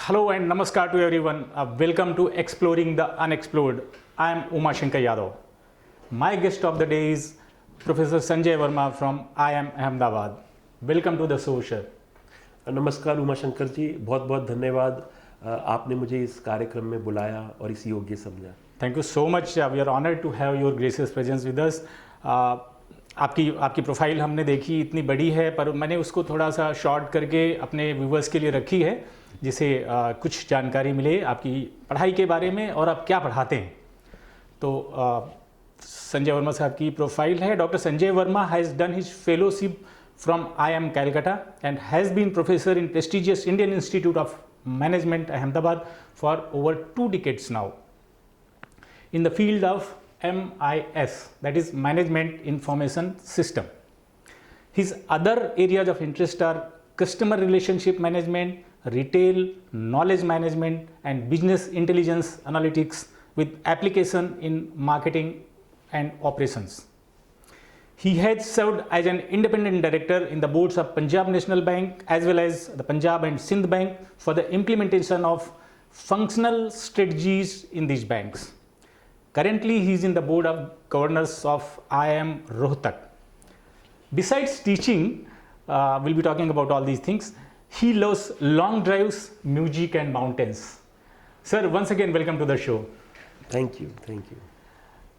Hello and namaskar to everyone. Welcome to Exploring the Unexplored. I am Uma Shankar Yadav. My guest of the day is Professor Sanjay Verma from IIM Ahmedabad. Welcome to the show, sir. नमस्कार उमा शंकर जी, बहुत बहुत धन्यवाद। आपने मुझे इस कार्यक्रम में बुलाया और इस योग्य समझा। Thank you so much. We are honored to have your gracious presence with us. आपकी प्रोफाइल हमने देखी, इतनी बड़ी है, पर मैंने उसको थोड़ा सा शॉर्ट करके अपने व्यूवर्स के लिए रखी है, जिससे कुछ जानकारी मिले आपकी पढ़ाई के बारे में और आप क्या पढ़ाते हैं। तो संजय वर्मा साहब की प्रोफाइल है। Doctor Sanjay Verma has done his fellowship from IIM Calcutta and has been professor in prestigious Indian Institute of Management Ahmedabad for over 2 decades now in the field of MIS, that is Management Information System. His other areas of interest are customer relationship management, retail, knowledge management and business intelligence analytics with application in marketing and operations. He has served as an independent director in the boards of Punjab National Bank as well as the Punjab and Sindh Bank for the implementation of functional strategies in these banks. Currently, he is in the board of governors of IIM Rohtak. Besides teaching, we'll be talking about all these things. He loves long drives, music and mountains. Sir, once again, welcome to the show. Thank you.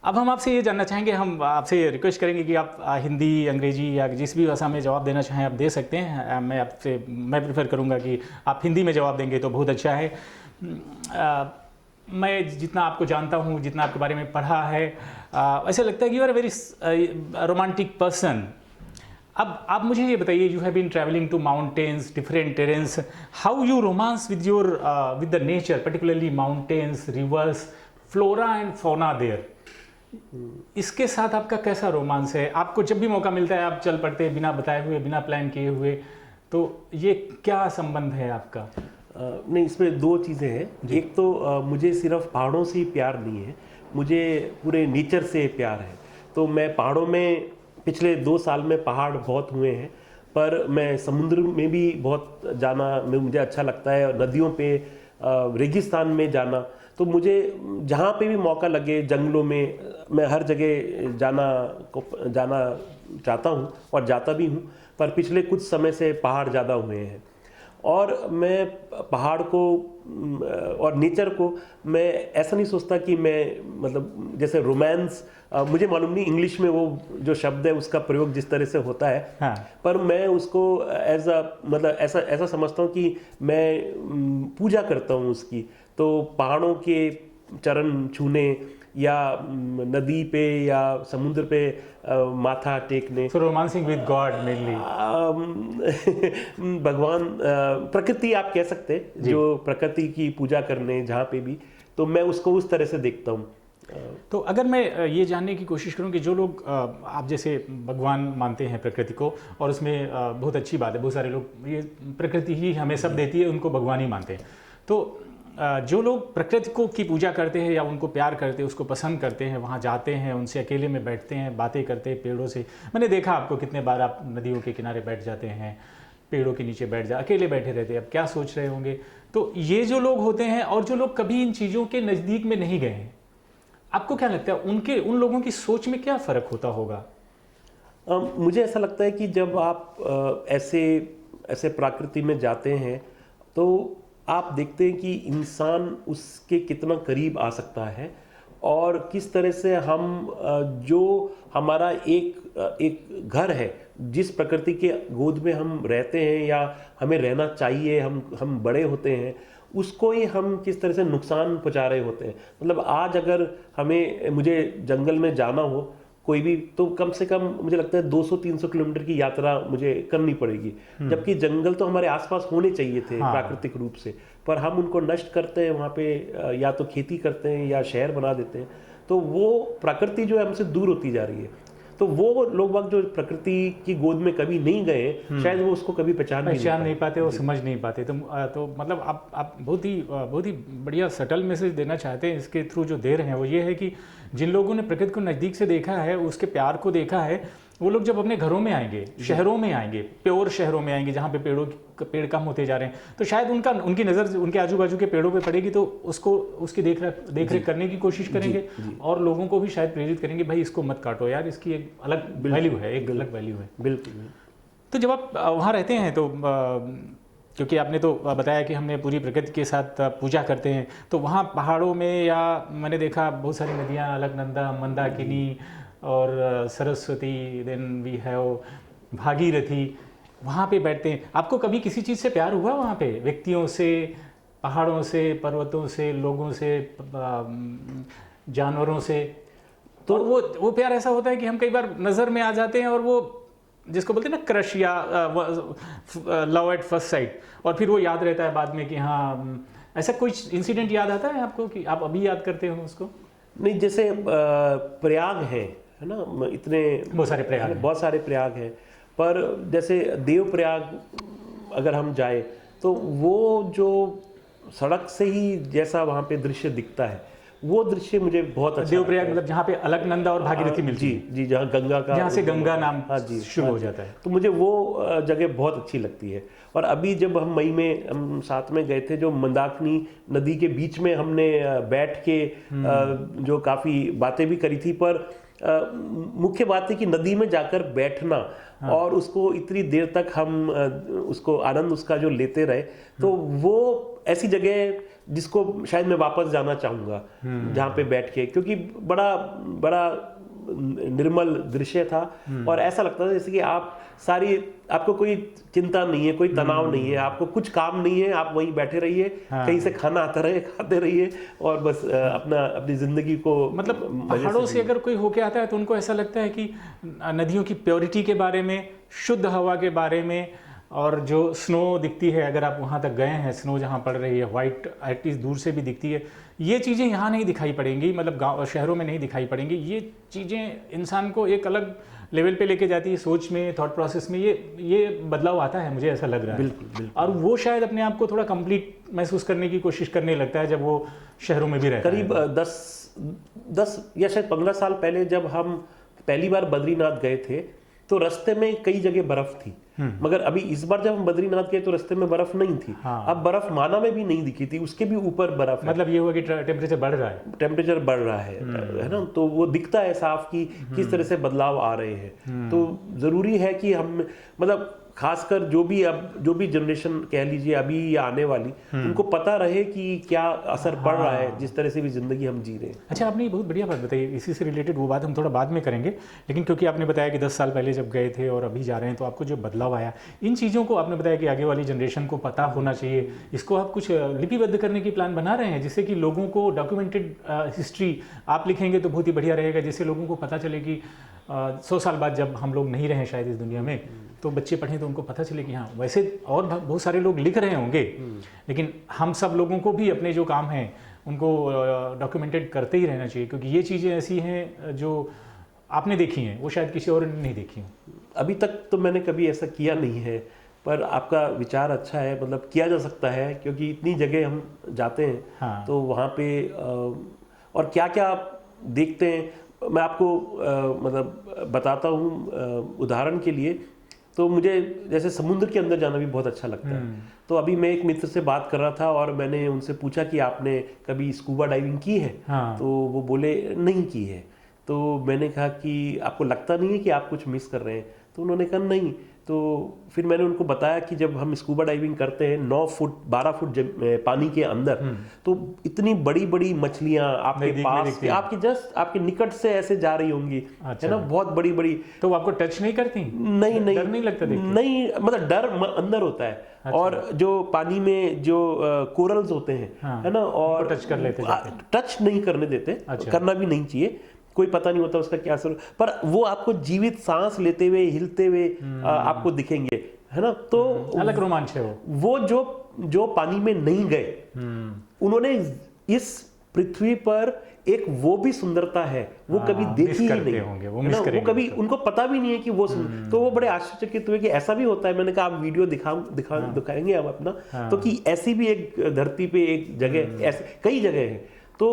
अब हम आपसे ये जानना चाहेंगे, हम आपसे request करेंगे कि आप हिंदी, अंग्रेजी या जिस भी भाषा में जवाब देना चाहें आप दे सकते हैं। मैं प्रेफर करूंगा कि आप हिंदी में जवाब देंगे तो बहुत अच्छा है। मैं जितना आपको जानता हूँ, जितना आपके बारे में पढ़ा है, ऐसा लगता है कि you are a very romantic person. अब आप मुझे ये बताइए, you have been travelling to mountains, different terrains, how you romance with the nature, particularly mountains, rivers, flora and fauna there. इसके साथ आपका कैसा रोमांस है? आपको जब भी मौका मिलता है आप चल पड़ते हैं बिना बताए हुए, बिना प्लान किए हुए, तो ये क्या संबंध है आपका? नहीं, इसमें दो चीज़ें हैं। एक तो मुझे सिर्फ पहाड़ों से ही प्यार नहीं है, मुझे पूरे नेचर से प्यार है। तो मैं पहाड़ों में पिछले 2 साल में पहाड़ बहुत हुए हैं, पर मैं समुद्र में भी बहुत जाना मुझे अच्छा लगता है, और नदियों पे, रेगिस्तान में जाना। तो मुझे जहाँ पे भी मौका लगे, जंगलों में, मैं हर जगह जाना चाहता हूँ और जाता भी हूँ। पर पिछले कुछ समय से पहाड़ ज़्यादा हुए हैं, और मैं पहाड़ को और नेचर को मैं ऐसा नहीं सोचता कि मैं, मतलब जैसे रोमांस, मुझे मालूम नहीं इंग्लिश में वो जो शब्द है उसका प्रयोग जिस तरह से होता है। हाँ। पर मैं उसको मतलब ऐसा समझता हूँ कि मैं पूजा करता हूँ उसकी। तो पहाड़ों के चरण छूने या नदी पे या समुद्र पे माथा टेकने। So romancing with God mainly. भगवान, प्रकृति आप कह सकते हैं, जो प्रकृति की पूजा करने जहाँ पे भी, तो मैं उसको उस तरह से देखता हूँ। तो अगर मैं ये जानने की कोशिश करूं कि जो लोग आप जैसे भगवान मानते हैं प्रकृति को, और उसमें बहुत अच्छी बात है, बहुत सारे लोग ये प्रकृति ही हमें सब देती है, उनको भगवान ही मानते हैं। तो जो लोग प्रकृति को की पूजा करते हैं या उनको प्यार करते हैं, उसको पसंद करते हैं, वहाँ जाते हैं, उनसे अकेले में बैठते हैं, बातें करते हैं पेड़ों से। मैंने देखा आपको कितने बार आप नदियों के किनारे बैठ जाते हैं, पेड़ों के नीचे अकेले बैठे रहते हैं, अब क्या सोच रहे होंगे। तो ये जो लोग होते हैं और जो लोग कभी इन चीज़ों के नज़दीक में नहीं गए हैं, आपको क्या लगता है उन लोगों की सोच में क्या फ़र्क होता होगा? मुझे ऐसा लगता है कि जब आप ऐसे प्रकृति में जाते हैं तो आप देखते हैं कि इंसान उसके कितना करीब आ सकता है, और किस तरह से हम जो हमारा एक घर है, जिस प्रकृति के गोद में हम रहते हैं या हमें रहना चाहिए, हम बड़े होते हैं, उसको ही हम किस तरह से नुकसान पहुंचा रहे होते हैं। मतलब आज अगर मुझे जंगल में जाना हो कोई भी, तो कम से कम मुझे लगता है 200-300 किलोमीटर की यात्रा मुझे करनी पड़ेगी, जबकि जंगल तो हमारे आसपास होने चाहिए थे। हाँ। प्राकृतिक रूप से, पर हम उनको नष्ट करते हैं, वहाँ पे या तो खेती करते हैं या शहर बना देते हैं। तो वो प्रकृति जो है हमसे दूर होती जा रही है। तो वो लोग वक्त जो प्रकृति की गोद में कभी नहीं गए, शायद वो उसको कभी पहचान नहीं पाते, वो समझ नहीं पाते। तो मतलब आप बहुत ही बढ़िया सटल मैसेज देना चाहते हैं इसके थ्रू जो दे रहे हैं, वो ये है कि जिन लोगों ने प्रकृति को नज़दीक से देखा है, उसके प्यार को देखा है, वो लोग जब अपने घरों में आएंगे, शहरों में आएंगे, प्योर शहरों में आएंगे जहाँ पे पेड़ कम होते जा रहे हैं, तो शायद उनकी नज़र उनके आजू बाजू के पेड़ों पे पड़ेगी, तो उसकी देख रेख करने की कोशिश करेंगे और लोगों को भी शायद प्रेरित करेंगे, भाई इसको मत काटो यार, इसकी एक अलग वैल्यू है, एक अलग वैल्यू है। बिल्कुल। तो जब आप वहाँ रहते हैं तो क्योंकि आपने तो बताया कि हमने पूरी प्रकृति के साथ पूजा करते हैं, तो वहाँ पहाड़ों में या मैंने देखा बहुत सारी नदियाँ, अलकनंदा, मंदाकिनी और Saraswati, then we have Bhagirathi, वहाँ पे बैठते हैं। आपको कभी किसी चीज़ से प्यार हुआ वहाँ पे? व्यक्तियों से, पहाड़ों से, पर्वतों से, लोगों से, जानवरों से? तो वो प्यार ऐसा होता है कि हम कई बार नज़र में आ जाते हैं और वो जिसको बोलते हैं ना क्रश या लव एट फर्स्ट साइट, और फिर वो याद रहता है बाद में कि हाँ, ऐसा कोई इंसिडेंट याद आता है आपको कि आप अभी याद करते हो उसको? नहीं, जैसे प्रयाग है ना, इतने बहुत सारे प्रयाग हैं, पर जैसे देव प्रयाग अगर हम जाए तो वो जो सड़क से ही जैसा वहाँ पे दृश्य दिखता है, वो दृश्य मुझे बहुत अच्छा। देवप्रयाग मतलब जहाँ पे अलकनंदा और भागीरथी मिलती है? जी, जहाँ गंगा का, जहाँ से गंगा नाम शुरू हो जाता है, तो मुझे वो जगह बहुत अच्छी लगती है। और अभी जब हम मई में हम साथ में गए थे, जो मंदाकिनी नदी के बीच में हमने बैठ के जो काफ़ी बातें भी करी थी, पर मुख्य बात है कि नदी में जाकर बैठना और उसको इतनी देर तक हम उसको आनंद उसका जो लेते रहे, तो वो ऐसी जगह जिसको शायद मैं वापस जाना चाहूँगा, जहाँ पे बैठ के, क्योंकि बड़ा बड़ा निर्मल दृश्य था और ऐसा लगता था जैसे कि आपको कोई चिंता नहीं है, कोई तनाव नहीं है, आपको कुछ काम नहीं है, आप वहीं बैठे रहिए, कहीं से खाना आता रहे, खाते रहिए और बस अपनी जिंदगी को, मतलब पहाड़ों से अगर कोई होके आता है तो उनको ऐसा लगता है कि नदियों की प्योरिटी के बारे में, शुद्ध हवा के बारे में, और जो स्नो दिखती है, अगर आप वहाँ तक गए हैं, स्नो जहाँ पड़ रही है, वाइट एटलीस्ट दूर से भी दिखती है, ये चीज़ें यहाँ नहीं दिखाई पड़ेंगी, मतलब गाँव शहरों में नहीं दिखाई पड़ेंगी। ये चीज़ें इंसान को एक अलग लेवल पे लेके जाती है, सोच में, थॉट प्रोसेस में, ये बदलाव आता है, मुझे ऐसा लग रहा है। बिल्कुल। और वो शायद अपने आप को थोड़ा कंप्लीट महसूस करने की कोशिश करने लगता है जब वो शहरों में भी रहता है। करीब 10 या शायद 15 साल पहले जब हम पहली बार बद्रीनाथ गए थे, तो रास्ते में कई जगह बर्फ थी, मगर अभी इस बार जब हम बद्रीनाथ गए तो रास्ते में बर्फ नहीं थी। अब बर्फ माना में भी नहीं दिखी थी, उसके भी ऊपर बर्फ है। मतलब ये हुआ कि टेम्परेचर बढ़ रहा है, है ना, तो वो दिखता है साफ कि किस तरह से बदलाव आ रहे हैं। तो जरूरी है कि हम, मतलब खासकर जो भी जनरेशन कह लीजिए अभी या आने वाली, उनको पता रहे कि क्या असर पड़ रहा है जिस तरह से भी जिंदगी हम जी रहे हैं। अच्छा, आपने बहुत बढ़िया बात बताई, इसी से रिलेटेड वो बात हम थोड़ा बाद में करेंगे, लेकिन क्योंकि आपने बताया कि 10 साल पहले जब गए थे और अभी जा रहे हैं, तो आपको जो बदलाव आया, इन चीज़ों को आपने बताया कि आगे वाली जनरेशन को पता होना चाहिए, इसको आप कुछ लिपिबद्ध करने की प्लान बना रहे हैं, जिससे कि लोगों को डॉक्यूमेंटेड हिस्ट्री आप लिखेंगे तो बहुत ही बढ़िया रहेगा, जिससे लोगों को पता चले कि 100 साल बाद जब हम लोग नहीं रहे शायद इस दुनिया में, तो बच्चे पढ़ें तो उनको पता चले कि हाँ, वैसे और बहुत सारे लोग लिख रहे होंगे, लेकिन हम सब लोगों को भी अपने जो काम हैं उनको डॉक्यूमेंटेड करते ही रहना चाहिए, क्योंकि ये चीज़ें ऐसी हैं जो आपने देखी हैं, वो शायद किसी और ने नहीं देखी हैं। अभी तक तो मैंने कभी ऐसा किया नहीं है, पर आपका विचार अच्छा है, मतलब किया जा सकता है, क्योंकि इतनी जगह हम जाते हैं। हाँ। तो वहाँ पे और क्या क्या देखते हैं, मैं आपको मतलब बताता हूँ उदाहरण के लिए। तो मुझे जैसे समुद्र के अंदर जाना भी बहुत अच्छा लगता है। तो अभी मैं एक मित्र से बात कर रहा था और मैंने उनसे पूछा कि आपने कभी स्कूबा डाइविंग की है? हाँ। तो वो बोले नहीं की है। तो मैंने कहा कि आपको लगता नहीं है कि आप कुछ मिस कर रहे हैं? तो उन्होंने कहा नहीं। तो फिर मैंने उनको बताया कि जब हम स्कूबा डाइविंग करते हैं 9 फुट 12 फुट पानी के अंदर, तो इतनी बड़ी बड़ी मछलियां आपके पास, आपके जस्ट आपके निकट से ऐसे जा रही होंगी। अच्छा। है ना, बहुत बड़ी बड़ी। तो आपको टच नहीं करती? नहीं, डर नहीं लगता देख के? नहीं, मतलब डर अंदर होता है। अच्छा। और जो पानी में जो कोरल्स होते हैं, हाँ, है ना, और टच कर लेते, टच नहीं करने देते। अच्छा। करना भी नहीं चाहिए, कोई पता नहीं होता उसका क्या असर, पर वो आपको जीवित सांस लेते हुए, हिलते हुए आपको दिखेंगे, है ना। तो अलग रोमांच है वो जो पानी में नहीं गए, उन्होंने इस पृथ्वी पर एक वो भी सुंदरता है, वो कभी देखी ही नहीं होंगे, वो कभी उनको पता भी नहीं है कि वो तो वो बड़े आश्चर्यचकित हुए कि ऐसा भी होता है। मैंने कहा आप वीडियो दिखाएंगे हम अपना। तो कि ऐसी भी एक धरती पे एक जगह, ऐसे कई जगह है। तो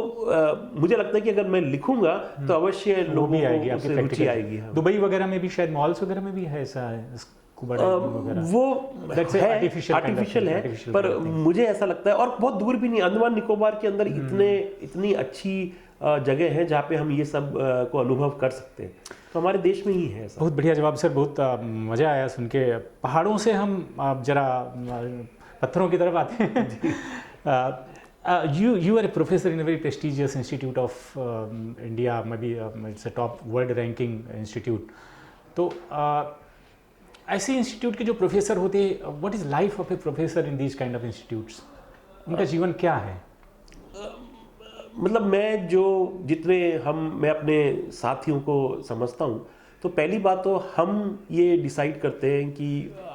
मुझे लगता है कि अगर मैं लिखूंगा तो अवश्य वो लोगों भी आएगी, को आपकी उससे रुचि प्रैक्टिकल आएगी। हाँ। दुबई वगैरह में भी शायद मॉल्स वगैरह में भी है ऐसा है, स्कूबा डाइविंग वगैरह। वो That's a है artificial kind of artificial thing, है, artificial पर kind of thing. मुझे ऐसा लगता है, और बहुत दूर भी नहीं, अंडमान निकोबार के अंदर इतनी अच्छी जगह है जहाँ पे हम ये सब को अनुभव कर सकते हैं, तो हमारे देश में ही है ऐसा। बहुत बढ़िया जवाब सर, बहुत मज़ा आया सुन के। पहाड़ों से हम जरा पत्थरों की तरफ आते हैं। You are a professor in a very prestigious institute of India, maybe it's a top world ranking institute. तो ऐसे इंस्टीट्यूट के जो प्रोफेसर होते हैं, what is life of A professor in these kind of institutes? उनका जीवन क्या है? मतलब मैं अपने साथियों को समझता हूँ, तो पहली बात तो हम ये डिसाइड करते हैं कि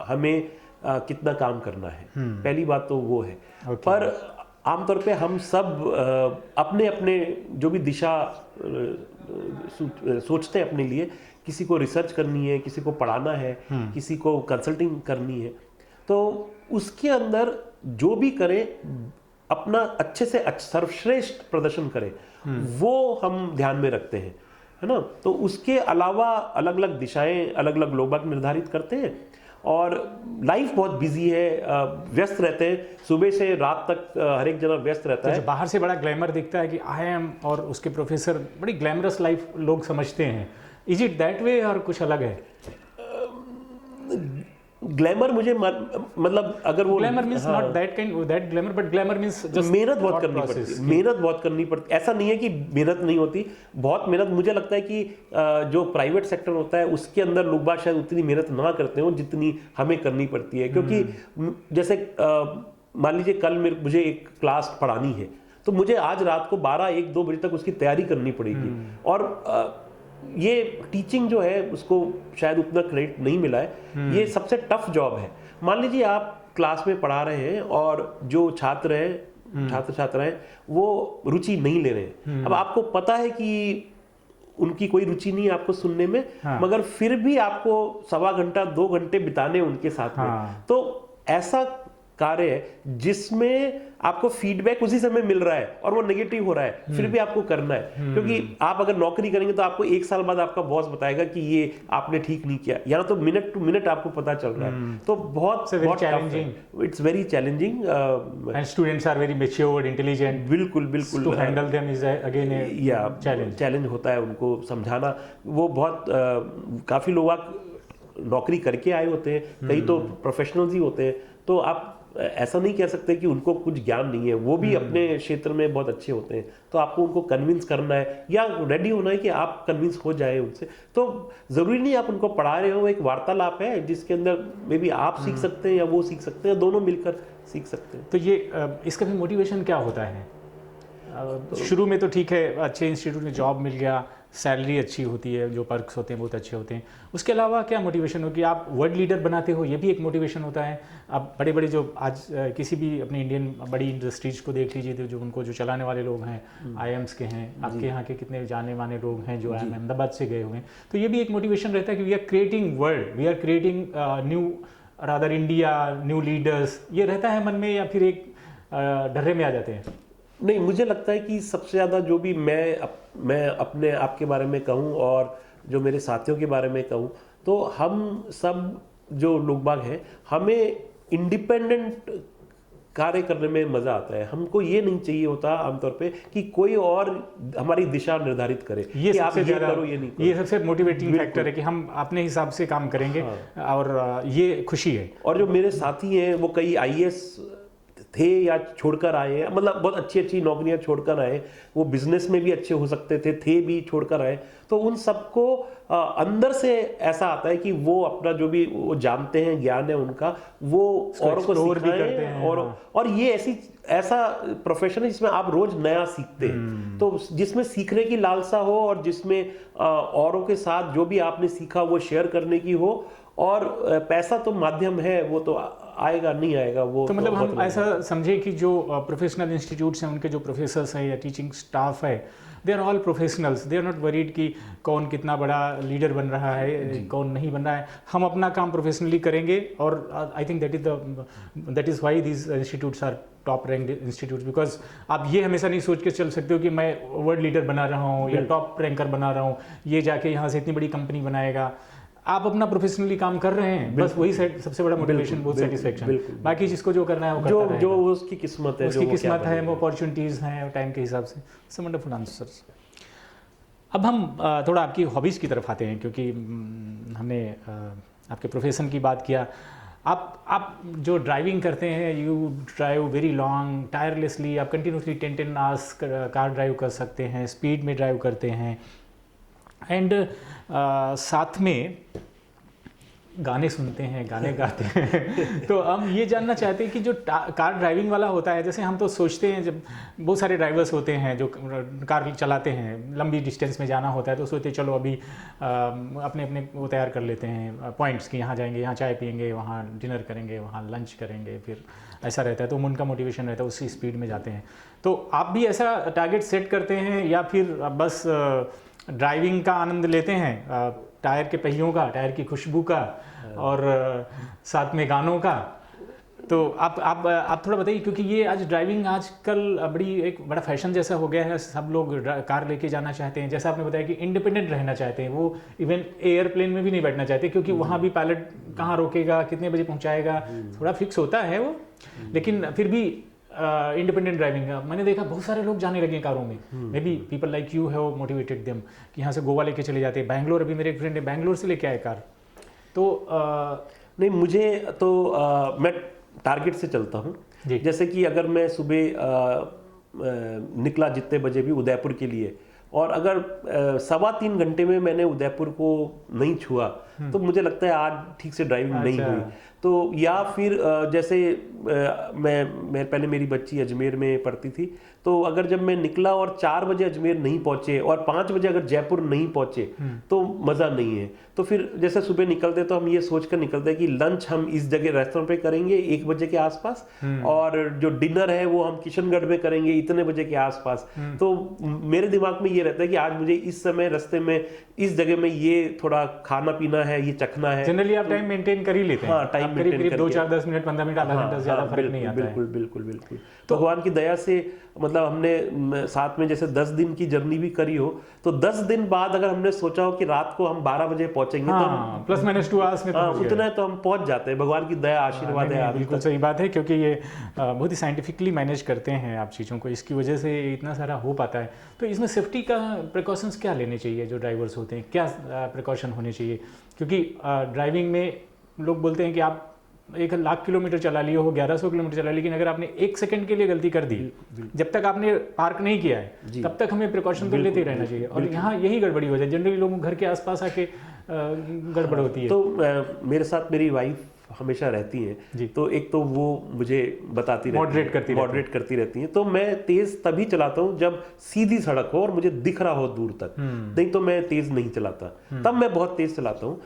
हमें कितना काम करना है। पहली बात तो वो है। पर आमतौर पे हम सब अपने अपने जो भी दिशा सोचते हैं अपने लिए, किसी को रिसर्च करनी है, किसी को पढ़ाना है, किसी को कंसल्टिंग करनी है, तो उसके अंदर जो भी करे अपना अच्छे से सर्वश्रेष्ठ प्रदर्शन करे, वो हम ध्यान में रखते हैं, है ना। तो उसके अलावा अलग अलग दिशाएं अलग अलग लोग निर्धारित करते हैं, और लाइफ बहुत बिजी है, व्यस्त रहते हैं, सुबह से रात तक हर एक जना व्यस्त रहता है। बाहर से बड़ा ग्लैमर दिखता है कि IIM और उसके प्रोफेसर बड़ी ग्लैमरस लाइफ लोग समझते हैं, इज इट दैट वे और कुछ अलग है? ग्लैमर मुझे मतलब अगर वो glamour means not that kind that glamour, but glamour means just मेहनत बहुत करनी पड़ती है, मेहनत बहुत करनी पड़ती है। ऐसा नहीं है कि मेहनत नहीं होती, बहुत मेहनत। मुझे लगता है कि जो प्राइवेट सेक्टर होता है उसके अंदर लोग बाग शायद उतनी मेहनत ना करते हो जितनी हमें करनी पड़ती है, क्योंकि जैसे मान लीजिए कल मुझे एक क्लास पढ़ानी है, तो मुझे आज रात को 12-1-2 बजे तक उसकी तैयारी करनी पड़ेगी, और ये टीचिंग जो है उसको शायद उतना क्रेडिट नहीं मिला है। ये सबसे टफ जॉब है। मान लीजिए आप क्लास में पढ़ा रहे हैं और जो छात्र हैं वो रुचि नहीं ले रहे हैं। अब आपको पता है कि उनकी कोई रुचि नहीं है आपको सुनने में, मगर फिर भी आपको 1.25 घंटा 2 घंटे बिताने उनके साथ में। तो ऐसा कार्य है जिसमें आपको फीडबैक उसी समय मिल रहा है और वो नेगेटिव हो रहा है, फिर भी आपको करना है, क्योंकि आप अगर नौकरी करेंगे तो आपको 1 साल बाद आपका बॉस बताएगा कि ये आपने ठीक नहीं किया, यहाँ तो मिनट टू मिनट आपको पता चल रहा है। तो बहुत challenging, it's very challenging, and students are very matured, intelligent. बिल्कुल to handle them is again a challenge होता है उनको समझाना। वो बहुत काफी लोग नौकरी करके आए होते हैं, कई तो प्रोफेशनल्स ही होते हैं, तो आप ऐसा नहीं कह सकते कि उनको कुछ ज्ञान नहीं है, वो भी अपने क्षेत्र में बहुत अच्छे होते हैं। तो आपको उनको कन्विंस करना है या रेडी होना है कि आप कन्विंस हो जाए उनसे। तो जरूरी नहीं आप उनको पढ़ा रहे हो, एक वार्तालाप है जिसके अंदर मे बी आप सीख सकते हैं या वो सीख सकते हैं, दोनों मिलकर सीख सकते हैं। तो ये इसका भी मोटिवेशन क्या होता है? शुरू में तो ठीक है, अच्छे इंस्टीट्यूट में जॉब मिल गया, सैलरी अच्छी होती है, जो पर्क्स होते हैं बहुत अच्छे होते हैं, उसके अलावा क्या मोटिवेशन हो कि आप वर्ल्ड लीडर बनाते हो, ये भी एक मोटिवेशन होता है। आप बड़े बड़े जो आज किसी भी अपने इंडियन बड़ी इंडस्ट्रीज को देख लीजिए, तो जो उनको जो चलाने वाले लोग हैं IIMs के हैं, आपके यहाँ के कितने जाने माने लोग हैं जो IIM अहमदाबाद से गए हुए हैं, तो ये भी एक मोटिवेशन रहता है कि we are creating world, we are creating new rather India, new leaders, ये रहता है मन में, या फिर एक डर्रे में आ जाते हैं? नहीं, मुझे लगता है कि सबसे ज़्यादा जो भी मैं अपने आप के बारे में कहूँ और जो मेरे साथियों के बारे में कहूँ, तो हम सब जो लोग बाग हैं, हमें इंडिपेंडेंट कार्य करने में मज़ा आता है। हमको ये नहीं चाहिए होता आमतौर पे कि कोई और हमारी दिशा निर्धारित करे, ये कि आप सबसे ये करो ये नहीं करो। ये सबसे मोटिवेटिंग फैक्टर है कि हम अपने हिसाब से काम करेंगे, और ये खुशी है। और जो मेरे साथी हैं वो कई IAS थे या छोड़कर आए हैं, मतलब बहुत अच्छी अच्छी नौकरियां छोड़कर आए, वो बिजनेस में भी अच्छे हो सकते थे भी छोड़कर आए। तो उन सबको अंदर से ऐसा आता है कि वो अपना जो भी वो जानते हैं, ज्ञान है उनका, वो औरों को सिखाएं, और ये ऐसा प्रोफेशन है जिसमें आप रोज नया सीखते हैं। तो जिसमें सीखने की लालसा हो और जिसमें औरों के साथ जो भी आपने सीखा वो शेयर करने की हो, और पैसा तो माध्यम है, वो तो आएगा नहीं आएगा वो तो मतलब बहुत हम ऐसा समझे कि जो प्रोफेशनल इंस्टीट्यूट्स हैं, उनके जो प्रोफेसर्स हैं या टीचिंग स्टाफ है, they are all professionals, they are not worried कि कौन कितना बड़ा लीडर बन रहा है, कौन नहीं बन रहा है। हम अपना काम प्रोफेशनली करेंगे और I think that is why these institutes are top rank institute, because आप ये हमेशा नहीं सोच के चल सकते हो कि मैं वर्ल्ड लीडर बना रहा हूँ या टॉप रैंकर बना रहा हूँ, ये जाके यहाँ से इतनी बड़ी कंपनी बनाएगा। आप अपना प्रोफेशनली काम कर रहे हैं, बस वही सबसे बड़ा मोटिवेशन, बहुत सेटिस्फेक्शन। बाकी जिसको जो करना है वो करता रहेगा। जो उसकी किस्मत है, उसकी किस्मत है, वो अपॉर्चुनिटीज़ हैं टाइम के हिसाब से। It's wonderful answers. अब हम थोड़ा आपकी हॉबीज़ की तरफ आते हैं, क्योंकि हमने आपके प्रोफेशन की बात किया। आप जो ड्राइविंग करते हैं, you drive very long tirelessly, आप कंटिन्यूसली 10 आवर्स कार ड्राइव कर सकते हैं, स्पीड में ड्राइव करते हैं, एंड साथ में गाने सुनते हैं, गाने गाते हैं। तो हम ये जानना चाहते हैं कि जो कार ड्राइविंग वाला होता है, जैसे हम तो सोचते हैं, जब बहुत सारे ड्राइवर्स होते हैं जो कार चलाते हैं, लंबी डिस्टेंस में जाना होता है, तो सोचते चलो अभी अपने अपने वो तैयार कर लेते हैं पॉइंट्स कि यहाँ जाएंगे, यहाँ चाय पियेंगे, वहाँ डिनर करेंगे, वहाँ लंच करेंगे, फिर ऐसा रहता है। तो उनका मोटिवेशन रहता है, उसी स्पीड में जाते हैं। तो आप भी ऐसा टारगेट सेट करते हैं या फिर बस ड्राइविंग का आनंद लेते हैं, टायर के पहियों का, टायर की खुशबू का और साथ में गानों का? तो आप थोड़ा बताइए, क्योंकि ये आज ड्राइविंग आजकल बड़ी एक बड़ा फैशन जैसा हो गया है। सब लोग कार लेके जाना चाहते हैं, जैसा आपने बताया कि इंडिपेंडेंट रहना चाहते हैं, वो इवन एयरप्लेन में भी नहीं बैठना चाहते, क्योंकि वहाँ भी पायलट कहाँ रोकेगा, कितने बजे पहुँचाएगा, थोड़ा फिक्स होता है वो। लेकिन फिर भी इंडिपेंडेंट ड्राइविंग मैंने देखा बहुत सारे लोग जाने लगे कारों में। May be people like you have motivated them कि यहाँ से गोवा लेके चले जाते हैं, बैंगलोर। अभी मेरे एक फ्रेंड है बैंगलोर से लेके आए कार। तो नहीं, मुझे तो मैं टारगेट से चलता हूँ। जैसे कि अगर मैं सुबह निकला जितने बजे भी उदयपुर के लिए, और अगर 3.25 घंटे में मैंने उदयपुर को नहीं छुआ, तो मुझे लगता है आज ठीक से ड्राइविंग नहीं हुई। तो या फिर जैसे मैं पहले मेरी बच्ची अजमेर में पढ़ती थी, तो अगर जब मैं निकला और 4 बजे अजमेर नहीं पहुंचे और 5 बजे अगर जयपुर नहीं पहुंचे, तो मज़ा नहीं है। तो फिर जैसे सुबह निकलते तो हम ये सोचकर निकलते हैं कि लंच हम इस जगह रेस्टोरेंट पे करेंगे 1 बजे के आसपास, और जो डिनर है वो हम किशनगढ़ में करेंगे इतने बजे के आसपास। तो मेरे दिमाग में ये रहता है कि आज मुझे इस समय रास्ते में इस जगह में ये थोड़ा खाना पीना है, ये चखना है। जनरली आप टाइम मेंटेन कर ही लेते हैं। हाँ, टाइम मेंटेन करके 2, 4, 10 मिनट, 15 मिनट, आधा घंटा से ज़्यादा फर्क नहीं आता है। बिल्कुल बिल्कुल बिल्कुल। तो भगवान की दया से मतलब हमने साथ में जैसे 10 दिन की जर्नी भी करी हो, तो 10 दिन बाद अगर हमने सोचा हो कि रात को हम 12 बजे पहुंचेंगे, तो हम प्लस माइनस 2 आवर्स में उतना है तो हम पहुंच जाते हैं। भगवान की दया आशीर्वाद है। बिल्कुल सही बात है, क्योंकि ये बहुत ही साइंटिफिकली मैनेज करते हैं आप चीज़ों को, इसकी वजह से इतना सारा हो पाता है। तो इसमें सेफ्टी का प्रिकॉशंस क्या लेने चाहिए जो ड्राइवर्स होते हैं, क्या प्रिकॉशन होने चाहिए? क्योंकि ड्राइविंग में लोग बोलते हैं कि आप 1,00,000 किलोमीटर चला लिए हो, 1100 किलोमीटर चला, लेकिन अगर आपने 1 सेकंड के लिए गलती कर दी, जब तक आपने पार्क नहीं किया है तब तक हमें प्रिकॉशन तो लेते ही रहना चाहिए। और यहाँ यही गड़बड़ी हो जाए, जनरली लोग घर के आसपास आके गड़बड़ होती है। तो मेरे साथ मेरी वाइफ हमेशा रहती हैं, तो एक तो वो मुझे बताती मॉडरेट करती रहती हैं। तो मैं तेज तभी चलाता हूँ जब सीधी सड़क हो और मुझे दिख रहा हो दूर तक, नहीं तो मैं तेज नहीं चलाता। तब मैं बहुत तेज चलाता हूँ,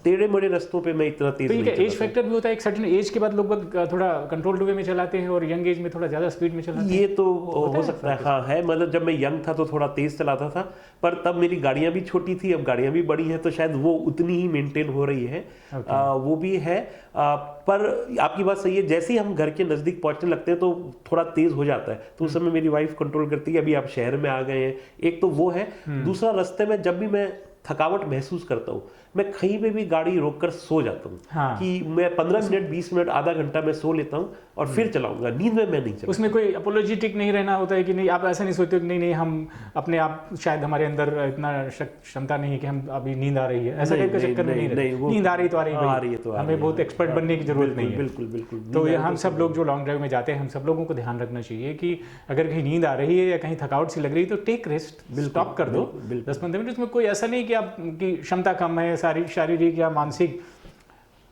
टेढ़े मेढ़े रास्तों पे मैं इतना तेज नहीं चलाता। एज फैक्टर भी होता है, एक सर्टेन एज के बाद लोग थोड़ा कंट्रोल्ड वे में चलाते हैं और यंग एज में थोड़ा ज्यादा स्पीड में चलाते हैं। ये तो हो सकता है, हाँ है। मतलब जब मैं यंग था तो थोड़ा तेज चलाता था, पर तब मेरी गाड़ियां भी छोटी थी, अब गाड़ियां भी बड़ी हैं, तो शायद वो उतनी ही मेंटेन हो रही है। वो भी है। पर आपकी बात सही है, जैसे ही हम घर के नज़दीक पहुंचने लगते हैं तो थोड़ा तेज हो जाता है। तो उस समय मेरी वाइफ कंट्रोल करती है, अभी आप शहर में आ गए हैं। एक तो वो है। दूसरा, रास्ते में जब भी मैं थकावट महसूस करता हूँ, मैं कहीं पे भी गाड़ी रोककर सो जाता हूँ। कि मैं 15 मिनट, 20 मिनट, आधा घंटा मैं सो लेता हूँ और फिर चलाऊंगा। नींद में मैं नहीं चलाऊंगा। उसमें कोई अपोलॉजिटिक नहीं रहना होता है कि नहीं, आप ऐसा नहीं सोचते कि नहीं हम अपने आप, शायद हमारे अंदर इतना क्षमता नहीं है कि हम अभी नींद आ रही है, ऐसा टाइप का चक्कर नहीं रहता। नींद आ रही तो आ रही है, तो हमें बहुत एक्सपर्ट बनने की जरूरत नहीं है। बिल्कुल बिल्कुल। तो ये हम सब लोग जो लॉन्ग ड्राइव में जाते हैं, हम सब लोगों को ध्यान रखना चाहिए कि अगर कहीं नींद आ रही है या कहीं थकावट सी लग रही है तो टेक रेस्ट, स्टॉप कर दो 10-15 मिनट। उसमें कोई ऐसा नहीं कि आपकी क्षमता कम है, शारीरिक या मानसिक,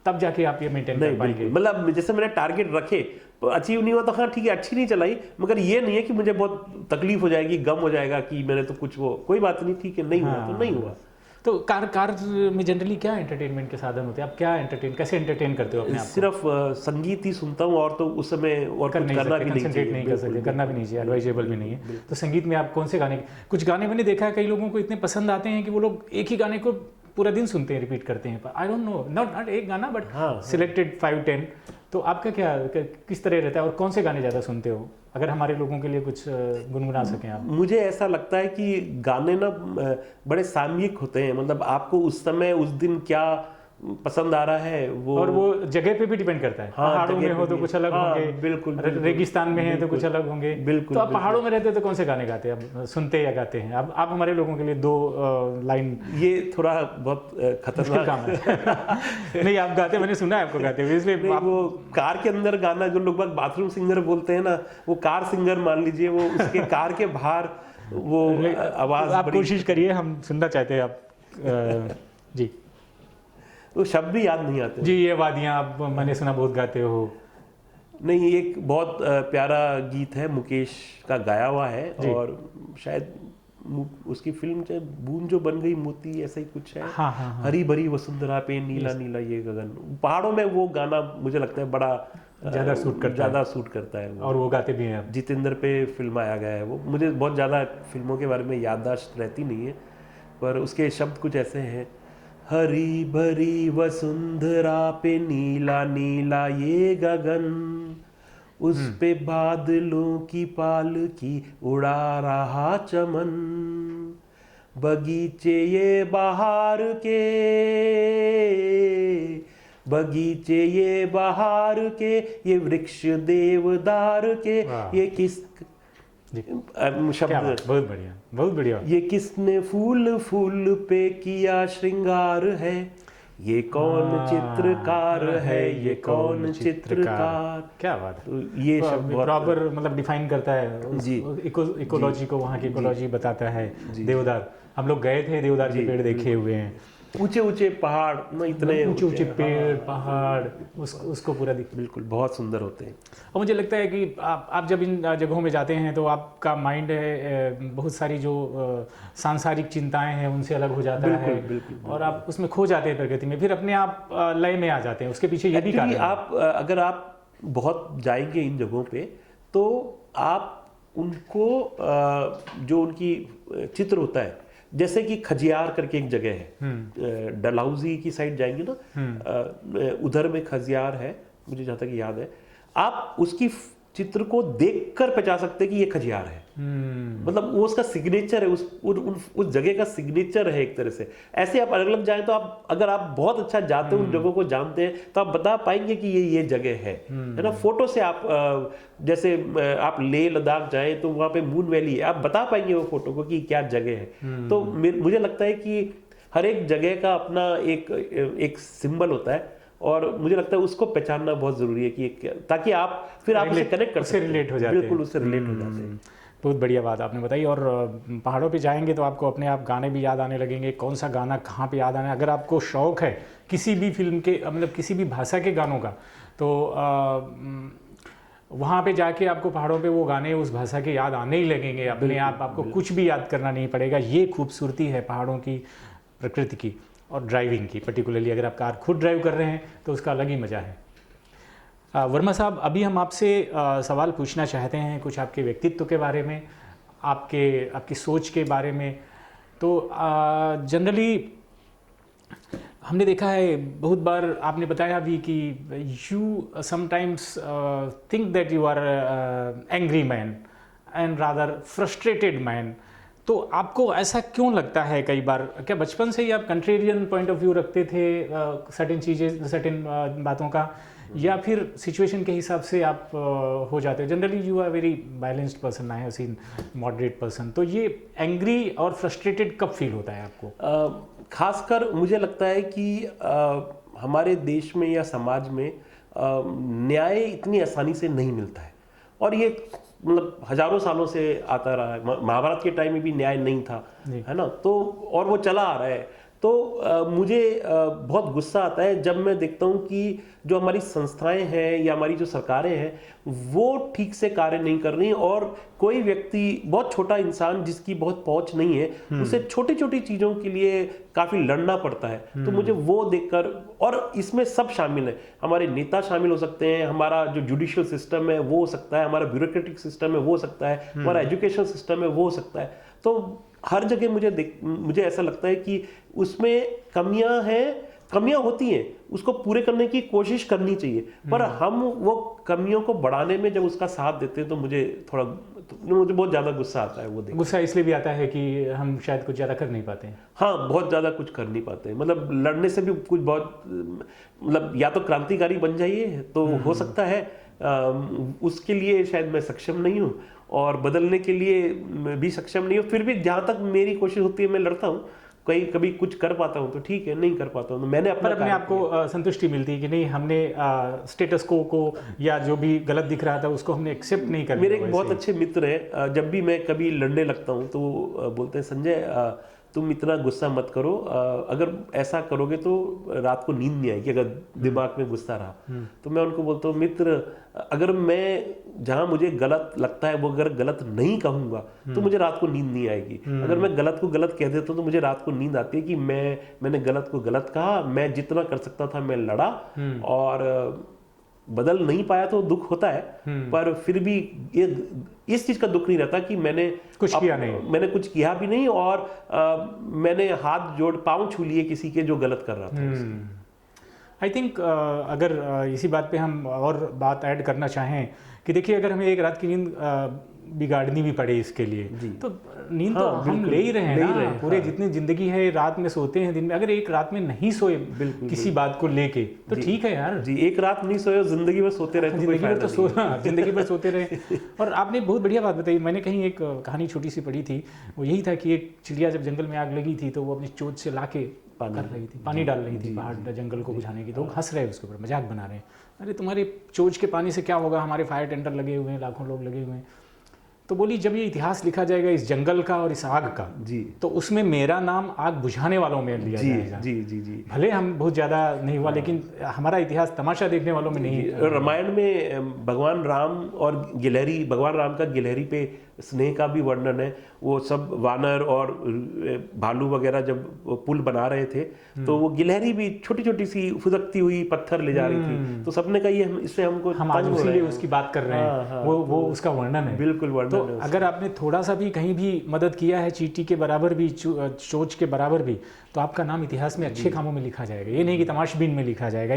तब जाके आप ये मेंटेन कर पाएंगे। मतलब जैसे मैंने टारगेट रखे, अचीव नहीं हुआ तो हाँ ठीक है, अच्छी नहीं चलाई, मगर ये नहीं है कि मुझे बहुत तकलीफ हो जाएगी, गम हो जाएगा कि मैंने तो कुछ, वो कोई बात नहीं, ठीक है, नहीं हुआ तो नहीं हुआ। तो कार में जनरली क्या एंटरटेनमेंट के साधन होते हैं? आप क्या कैसे एंटरटेन करते हो अपने आप को? सिर्फ संगीत ही सुनता हूँ और तो उस समय और कुछ करना भी नहीं कंसंट्रेट नहीं कर सकते, करना भी नहीं चाहिए, एडवाइजेबल भी नहीं है। तो संगीत में आप कौन से गाने, कुछ गाने मैंने देखा है कई लोगों को इतने पसंद आते हैं कि वो लोग एक ही गाने को पूरा दिन सुनते हैं, रिपीट करते हैं। आई डोंट नो, नॉट एक गाना बट सिलेक्टेड 5-10। तो आपका क्या किस तरह रहता है और कौन से गाने ज़्यादा सुनते हो? अगर हमारे लोगों के लिए कुछ गुनगुना सकें आप। मुझे ऐसा लगता है कि गाने ना बड़े सामयिक होते हैं, मतलब आपको उस समय उस दिन क्या पसंद आ रहा है वो, और वो जगह पे भी डिपेंड करता है। पहाड़ों में हो तो कुछ अलग होंगे, बिल्कुल, रेगिस्तान में है तो कुछ अलग होंगे। बिल्कुल। तो आप पहाड़ों में रहते तो कौन से गाने गाते हैं, आप सुनते या गाते हैं? अब आप हमारे लोगों के लिए 2 लाइन। ये थोड़ा बहुत खतरनाक काम है। नहीं, आप गाते, मैंने सुना है आपको गाते हुए, इसलिए वो कार के अंदर गाना जो लोग बाथरूम सिंगर बोलते हैं ना, वो कार सिंगर मान लीजिए, वो उसके कार के बाहर वो आवाज। आप कोशिश करिए, हम सुनना चाहते हैं आप। जी, तो शब्द भी याद नहीं आते जी। ये वादियाँ आप, मैंने सुना बहुत गाते हो। नहीं, एक बहुत प्यारा गीत है, मुकेश का गाया हुआ है, और शायद उसकी फिल्म चाहे बूंद जो बन गई मोती, ऐसा ही कुछ है। हाँ, हाँ, हाँ। हरी भरी वसुंधरा पे नीला नीला ये गगन। पहाड़ों में वो गाना मुझे लगता है बड़ा ज़्यादा सूट करता है वो। और वो गाते भी हैं। जितेंद्र पे फिल्म आया गया है वो। मुझे बहुत ज़्यादा फिल्मों के बारे में याददाश्त रहती नहीं है, पर उसके शब्द कुछ ऐसे हैं। हरी भरी वसुंधरा पे नीला नीला ये गगन, उस पे बादलों की पालकी उड़ा रहा चमन, बगीचे ये बहार के, बगीचे ये बहार के, ये वृक्ष देवदार के, ये किस शब्द, बहुत बढ़िया, बहुत बढ़िया। ये किसने फूल फूल पे किया श्रृंगार है, ये कौन चित्रकार है, ये कौन चित्रकार। क्या बात है। तो ये शब्द प्रॉपर मतलब डिफाइन करता है जी, इकोलॉजी को, वहाँ की इकोलॉजी बताता है। देवदार, हम लोग गए थे, देवदार के पेड़ देखे हुए हैं। ऊंचे ऊंचे पहाड़ ना, इतने ऊंचे पेड़ पहाड़, उसको पूरा बिल्कुल बहुत सुंदर होते हैं। और मुझे लगता है कि आप जब इन जगहों में जाते हैं तो आपका माइंड है, बहुत सारी जो सांसारिक चिंताएं हैं उनसे अलग हो जाता है। बिल्कुल। और आप उसमें खो जाते हैं प्रकृति में, फिर अपने आप लय में आ जाते हैं। उसके पीछे ये भी कारण है। आप अगर आप बहुत जाएंगे इन जगहों पे, तो आप उनको जो उनकी चित्र होता है, जैसे कि खजियार करके एक जगह है, डलहौजी की साइड जाएंगे ना, उधर में खजियार है, मुझे जहाँ तक याद है। आप उसकी चित्र को देखकर पहचान सकते हैं कि ये खजियार है। मतलब वो उसका सिग्नेचर है, उस जगह का सिग्नेचर है एक तरह से। ऐसे आप अलग अलग जाए तो आप, अगर आप बहुत अच्छा जाते हो, उन जगहों को जानते हैं, तो आप बता पाएंगे कि ये जगह है ना। फोटो से आप जैसे आप लेह लद्दाख जाए तो वहाँ पे मून वैली है, आप बता पाएंगे वो फोटो को कि क्या जगह है। तो मुझे लगता है कि हर एक जगह का अपना एक सिंबल होता है, और मुझे लगता है उसको पहचानना बहुत जरूरी है कि ताकि आप फिर आप उससे कनेक्ट कर सकते हैं, रिलेट हो जाते हैं। बिल्कुल, उससे रिलेट हो जाते हैं। बहुत बढ़िया बात आपने बताई। और पहाड़ों पे जाएंगे तो आपको अपने आप गाने भी याद आने लगेंगे, कौन सा गाना कहाँ पे याद आना है। अगर आपको शौक है किसी भी फिल्म के, मतलब किसी भी भाषा के गानों का, तो वहाँ पे जाके आपको पहाड़ों पे वो गाने उस भाषा के याद आने ही लगेंगे अपने आप। आपको कुछ भी याद करना नहीं पड़ेगा। ये खूबसूरती है पहाड़ों की, प्रकृति की और ड्राइविंग की। पर्टिकुलरली अगर आप कार खुद ड्राइव कर रहे हैं तो उसका अलग ही मज़ा है। वर्मा साहब, अभी हम आपसे सवाल पूछना चाहते हैं कुछ आपके व्यक्तित्व के बारे में, आपकी सोच के बारे में। तो जनरली हमने देखा है बहुत बार, आपने बताया भी कि you sometimes think that you are angry man and rather frustrated man. तो आपको ऐसा क्यों लगता है कई बार? क्या बचपन से ही आप कंट्रेरियन पॉइंट ऑफ व्यू रखते थे सर्टेन चीज़ें, सर्टेन बातों का, या फिर सिचुएशन के हिसाब से आप हो जाते हो? Generally you are very balanced person, I have seen moderate person. तो ये एंग्री और फ्रस्ट्रेटेड कब फील होता है आपको? खासकर मुझे लगता है कि हमारे देश में या समाज में न्याय इतनी आसानी से नहीं मिलता है, और ये मतलब हजारों सालों से आता रहा है। महाभारत के टाइम में भी न्याय नहीं था, है ना। तो और वो चला आ रहा है। तो मुझे बहुत गुस्सा आता है जब मैं देखता हूँ कि जो हमारी संस्थाएं हैं या हमारी जो सरकारें हैं, वो ठीक से कार्य नहीं कर रही, और कोई व्यक्ति, बहुत छोटा इंसान जिसकी बहुत पहुंच नहीं है, उसे छोटी छोटी चीजों के लिए काफी लड़ना पड़ता है। तो मुझे वो देखकर, और इसमें सब शामिल है, हमारे नेता शामिल हो सकते हैं, हमारा जो जुडिशियल सिस्टम है वो हो सकता है, हमारा ब्यूरोक्रेटिक सिस्टम है वो हो सकता है, हमारा एजुकेशन सिस्टम है वो हो सकता है। तो हर जगह मुझे ऐसा लगता है कि उसमें कमियां होती हैं, उसको पूरे करने की कोशिश करनी चाहिए, पर हम वो कमियों को बढ़ाने में जब उसका साथ देते हैं तो मुझे बहुत ज्यादा गुस्सा आता है वो देख। गुस्सा इसलिए भी आता है कि हम शायद कुछ ज्यादा कर नहीं पाते हैं। हाँ, बहुत ज्यादा कुछ कर नहीं पाते, मतलब लड़ने से भी कुछ बहुत, मतलब या तो क्रांतिकारी बन जाइए तो हो सकता है, उसके लिए शायद मैं सक्षम नहीं हूँ, और बदलने के लिए भी सक्षम नहीं हूँ। फिर भी जहां तक मेरी कोशिश होती है मैं लड़ता हूँ, कभी कुछ कर पाता हूँ तो ठीक है, नहीं कर पाता हूँ तो मैंने अपने आप को संतुष्टि मिलती है कि नहीं, हमने स्टेटस को या जो भी गलत दिख रहा था उसको हमने एक्सेप्ट नहीं कर लिया। मेरे एक बहुत अच्छे मित्र हैं, जब भी मैं कभी लड़ने लगता हूँ तो बोलते हैं, संजय तुम इतना गुस्सा मत करो, अगर ऐसा करोगे तो रात को नींद नहीं आएगी, अगर दिमाग में गुस्सा रहा। तो मैं उनको बोलता हूँ, मित्र, अगर मैं जहां मुझे गलत लगता है वो अगर गलत नहीं कहूंगा तो मुझे रात को नींद नहीं आएगी। अगर मैं गलत को गलत कह देता हूं तो मुझे रात को नींद आती है कि मैंने गलत को गलत कहा, मैं जितना कर सकता था मैं लड़ा, और बदल नहीं पाया तो दुख होता है, पर फिर भी इस चीज का दुख नहीं रहता कि मैंने कुछ किया भी नहीं, और मैंने हाथ जोड़ पांव छू लिए किसी के जो गलत कर रहा था। आई थिंक अगर इसी बात पे हम और बात ऐड करना चाहें कि देखिए, अगर हमें एक रात की नींद बिगाड़नी भी पड़े इसके लिए, तो नींद तो हम ले ही रहे हैं ना, पूरे जितनी जिंदगी है रात में सोते हैं, दिन में अगर एक रात में नहीं सोए किसी बात को लेके तो ठीक है यार जी, एक रात नहीं सोए जिंदगी भर सोते रहे, जिंदगी भर सोते रहे। और आपने बहुत बढ़िया बात बताई, मैंने कहीं एक कहानी छोटी सी पढ़ी थी, वो यही था कि एक चिड़िया जब जंगल में आग लगी थी तो वो अपनी चोंच से लाके पानी डाल रही थी पहाड़ जंगल को बुझाने की, तो हंस रहे उसके ऊपर, मजाक बना रहे हैं, अरे तुम्हारे चोंच के पानी से क्या होगा, हमारे फायर टेंडर लगे हुए हैं, लाखों लोग लगे हुए हैं। तो बोली, जब ये इतिहास लिखा जाएगा इस जंगल का और इस आग का जी, तो उसमें मेरा नाम आग बुझाने वालों में लिया जाएगा। जी जी जी, भले हम बहुत ज्यादा नहीं हुआ, लेकिन हमारा इतिहास तमाशा देखने वालों में नहीं। रामायण में भगवान राम और गिलहरी, भगवान राम का गिलहरी पे स्नेह का भी वर्णन है। वो सब वानर और भालू वगैरह जब पुल बना रहे थे तो वो गिलहरी भी छोटी छोटी सी फुदकती हुई पत्थर ले जा रही थी, तो सबने कहा ये इससे हमको, हम आज इसीलिए उसकी बात कर रहे हैं। वो उसका वर्णन है, बिल्कुल वर्णन तो है। अगर आपने थोड़ा सा भी कहीं भी मदद किया है, चींटी के बराबर भी, चोंच के बराबर भी, तो आपका नाम इतिहास में अच्छे कामों में लिखा जाएगा। ये नहीं कि तमाशबीन में लिखा जाएगा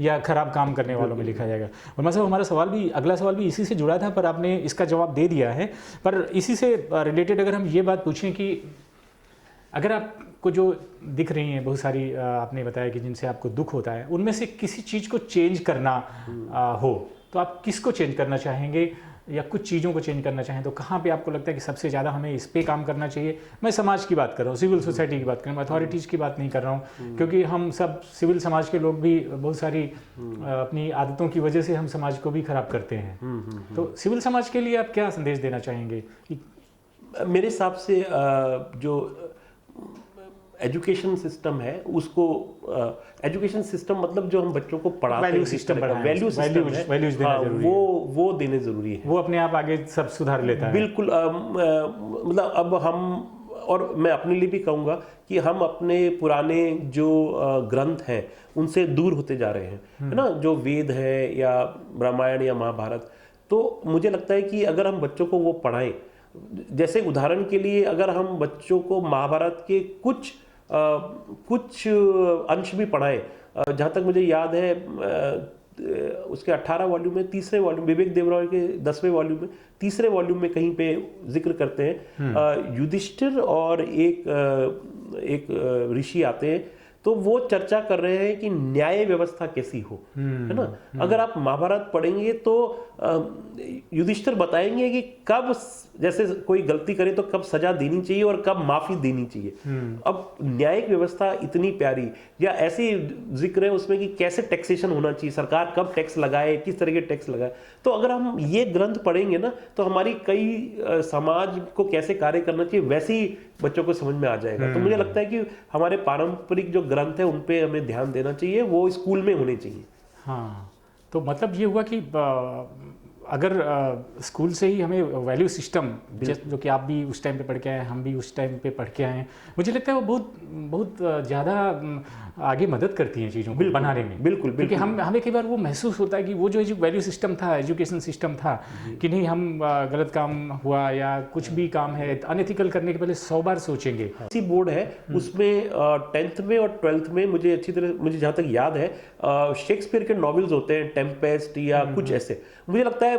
या खराब काम करने वालों में लिखा जाएगा। और मतलब हमारा सवाल भी, अगला सवाल भी इसी से जुड़ा था, पर आपने इसका जवाब दे दिया है। पर इसी से रिलेटेड अगर हम ये बात पूछें कि अगर आपको जो दिख रही हैं बहुत सारी, आपने बताया कि जिनसे आपको दुख होता है, उनमें से किसी चीज़ को चेंज करना हो तो आप किसको चेंज करना चाहेंगे, या कुछ चीज़ों को चेंज करना चाहें तो कहाँ पे आपको लगता है कि सबसे ज़्यादा हमें इस पे काम करना चाहिए? मैं समाज की बात कर रहा हूँ, सिविल सोसाइटी की बात कर रहा हूँ, अथॉरिटीज़ की बात नहीं कर रहा हूँ, क्योंकि हम सब सिविल समाज के लोग भी बहुत सारी अपनी आदतों की वजह से हम समाज को भी खराब करते हैं। तो सिविल समाज के लिए आप क्या संदेश देना चाहेंगे? मेरे हिसाब से जो एजुकेशन सिस्टम है उसको, एजुकेशन सिस्टम मतलब जो हम बच्चों को पढ़ाते हैं, वैल्यू सिस्टम वो देने जरूरी है। वो अपने आप आगे सब सुधार लेता है। बिल्कुल, मतलब अब हम, और मैं अपने लिए भी कहूँगा कि हम अपने पुराने जो ग्रंथ हैं उनसे दूर होते जा रहे हैं, है ना, जो वेद है या रामायण या महाभारत। तो मुझे लगता है कि अगर हम बच्चों को वो पढ़ाएं, जैसे उदाहरण के लिए अगर हम बच्चों को महाभारत के कुछ अंश भी पढ़ाएं, जहाँ तक मुझे याद है उसके 18 वॉल्यूम में, तीसरे वॉल्यूम, विवेक देवराय के 10वें वॉल्यूम में, तीसरे वॉल्यूम में कहीं पे जिक्र करते हैं युधिष्ठिर और एक ऋषि आते हैं, तो वो चर्चा कर रहे हैं कि न्याय व्यवस्था कैसी हो, है ना। अगर आप महाभारत पढ़ेंगे तो युधिष्ठिर बताएंगे कि कब, जैसे कोई गलती करे तो कब सजा देनी चाहिए और कब माफी देनी चाहिए। अब न्यायिक व्यवस्था इतनी प्यारी, या ऐसी जिक्र है उसमें कि कैसे टैक्सेशन होना चाहिए, सरकार कब टैक्स लगाए, किस तरह के टैक्स लगाए। तो अगर हम ये ग्रंथ पढ़ेंगे ना तो हमारी कई समाज को कैसे कार्य करना चाहिए वैसे ही बच्चों को समझ में आ जाएगा। तो मुझे लगता है कि हमारे पारंपरिक जो ग्रंथ है उन पे हमें ध्यान देना चाहिए, वो स्कूल में होने चाहिए। हाँ, तो मतलब ये हुआ कि अगर स्कूल से ही हमें वैल्यू सिस्टम जो कि आप भी उस टाइम पे पढ़ के आए, हम भी उस टाइम पे पढ़ के आए हैं, मुझे लगता है वो बहुत बहुत ज़्यादा आगे मदद करती हैं चीज़ों को बनाने में। बिल्कुल क्योंकि हमें कई बार वो महसूस होता है कि वो जो वैल्यू सिस्टम था, एजुकेशन सिस्टम था, कि नहीं हम गलत काम हुआ या कुछ भी काम है अनएथिकल करने के पहले 100 बार सोचेंगे। ऐसी बोर्ड है उसमें 10th में और 12th में मुझे अच्छी तरह, मुझे जहाँ तक याद है, शेक्सपियर के नॉवेल्स होते हैं, टेम्पेस्ट या कुछ ऐसे। मुझे लगता है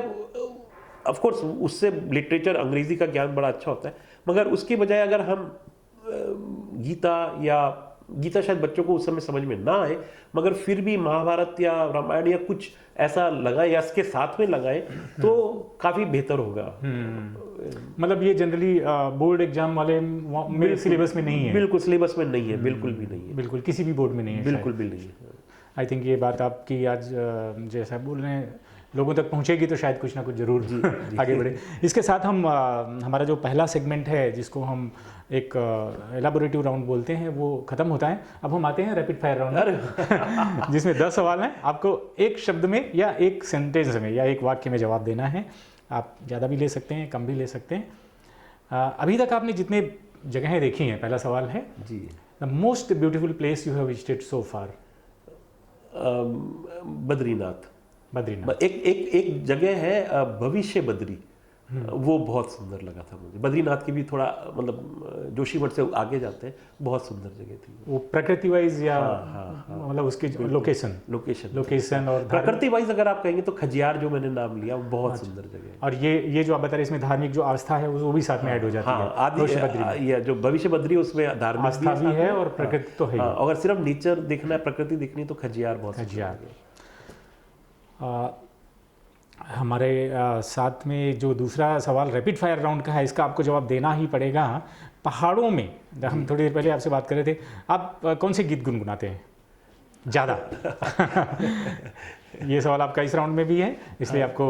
ऑफ कोर्स उससे लिटरेचर, अंग्रेजी का ज्ञान बड़ा अच्छा होता है, मगर उसके बजाय अगर हम गीता शायद बच्चों को उस समय समझ में ना आए, मगर फिर भी महाभारत या रामायण या कुछ ऐसा लगाए या इसके साथ में लगाए तो काफ़ी बेहतर होगा। मतलब ये जनरली बोर्ड एग्जाम वाले मेरे सिलेबस में नहीं है। बिल्कुल सिलेबस में नहीं है, बिल्कुल भी नहीं है, बिल्कुल किसी भी बोर्ड में नहीं है, बिल्कुल भी नहीं है। आई थिंक ये बात आपकी आज जैसा बोल रहे हैं लोगों तक पहुंचेगी तो शायद कुछ ना कुछ जरूर आगे बढ़े। इसके साथ हम हमारा जो पहला सेगमेंट है जिसको हम एक एलाबोरेटिव राउंड बोलते हैं वो ख़त्म होता है। अब हम आते हैं रैपिड फायर राउंड जिसमें 10 सवाल हैं, आपको एक शब्द में या एक सेंटेंस में या एक वाक्य में जवाब देना है। आप ज़्यादा भी ले सकते हैं, कम भी ले सकते हैं। अभी तक आपने जितने जगहें देखी हैं, पहला सवाल है जी, the most beautiful place you have visited so far. Badrinath. Badrinath एक जगह है भविष्य बद्री, वो बहुत सुंदर लगा था मुझे। बद्रीनाथ की भी थोड़ा मतलब जोशीमठ से आगे जाते हैं, बहुत सुंदर जगह थी वो प्रकृति वाइज या मतलब उसकी लोकेशन और प्रकृति वाइज अगर आप कहेंगे तो खजियार जो मैंने नाम लिया वो बहुत सुंदर जगह है। और ये जो आप बता रहे इसमें धार्मिक जो आस्था है वो भी साथ में ऐड हो जाती है। आदि ये जो भविष्य बद्री उसमें धार्मिक आस्था भी है और प्रकृति तो है। अगर सिर्फ नेचर देखना है, प्रकृति देखनी तो खजियार बहुत खजियार। हमारे साथ में जो दूसरा सवाल रैपिड फायर राउंड का है, इसका आपको जवाब देना ही पड़ेगा। पहाड़ों में, हम थोड़ी देर पहले आपसे बात कर रहे थे, आप कौन से गीत गुनगुनाते हैं ज़्यादा? ये सवाल आपका इस राउंड में भी है, इसलिए आपको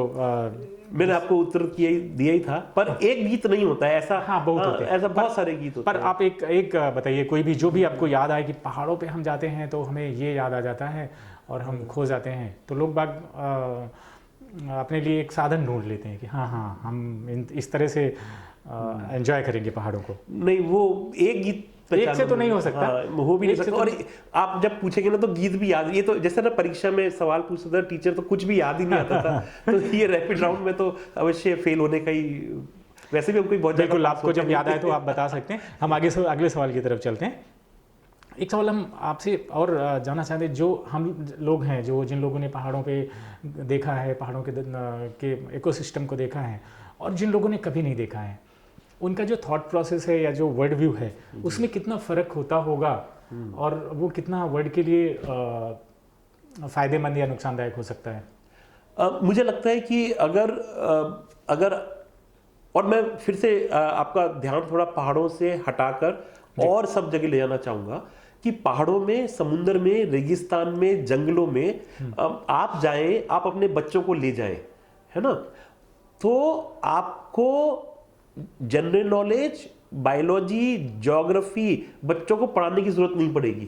मैंने आपको उत्तर दिया ही था, पर एक गीत नहीं होता है ऐसा। हाँ, बहुत होते हैं, ऐसा बहुत सारे गीत होते हैं। पर आप एक बताइए कोई भी जो भी आपको याद आए कि पहाड़ों पे हम जाते हैं तो हमें ये याद आ जाता है और हम खो जाते हैं, तो लोग बाग अपने लिए एक साधन ढूंढ लेते हैं कि हाँ हम इस तरह से एंजॉय करेंगे पहाड़ों को। नहीं, वो एक गीत एक से तो नहीं हो सकता। हो भी नहीं सकता। और आप जब पूछेंगे ना तो गीत भी याद, ये तो जैसे ना परीक्षा में सवाल पूछता था टीचर तो कुछ भी याद ही नहीं आता था तो ये रैपिड राउंड में तो अवश्य फेल होने का ही, वैसे भी हमको बहुत बिल्कुल आपको जब याद आए तो आप बता सकते हैं। हम आगे से अगले सवाल की तरफ चलते हैं। एक सवाल हम आपसे और जानना चाहते हैं, जो हम लोग हैं जो जिन लोगों ने पहाड़ों पे देखा है, पहाड़ों के इकोसिस्टम को देखा है, और जिन लोगों ने कभी नहीं देखा है, उनका जो थॉट प्रोसेस है या जो वर्ड व्यू है उसमें कितना फ़र्क होता होगा और वो कितना वर्ड के लिए फ़ायदेमंद या नुकसानदायक हो सकता है? मुझे लगता है कि अगर और मैं फिर से आपका ध्यान थोड़ा पहाड़ों से हटाकर और सब जगह ले जाना चाहूँगा कि पहाड़ों में, समुद्र में, रेगिस्तान में, जंगलों में आप जाएं, आप अपने बच्चों को ले जाएं, है ना, तो आपको जनरल नॉलेज, बायोलॉजी, ज्योग्राफी बच्चों को पढ़ाने की जरूरत नहीं पड़ेगी।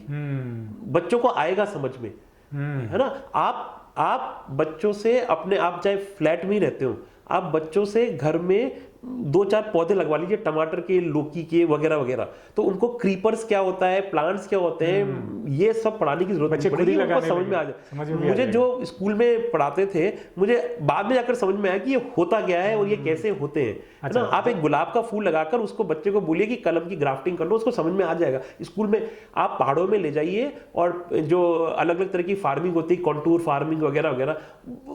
बच्चों को आएगा समझ में, है ना। आप बच्चों से अपने, आप चाहे फ्लैट में ही रहते हो, आप बच्चों से घर में 2-4 पौधे लगवा लीजिए, टमाटर के, लौकी के वगैरह वगैरह, तो उनको क्रीपर्स क्या होता है, प्लांट्स क्या होते हैं, ये सब पढ़ाने की जरूरत नहीं पड़ेगी, उनको समझ में आ जाए। मुझे जो स्कूल में पढ़ाते थे, मुझे बाद में जाकर समझ में आया कि ये होता क्या है और ये कैसे होते हैं, है ना। आप एक गुलाब का फूल लगाकर उसको बच्चे को बोलिए कि कलम की ग्राफ्टिंग कर लो, उसको समझ में आ जाएगा। स्कूल में आप पहाड़ों में ले जाइए और जो अलग अलग तरह की फार्मिंग होती है, कॉन्टूर फार्मिंग वगैरह वगैरह,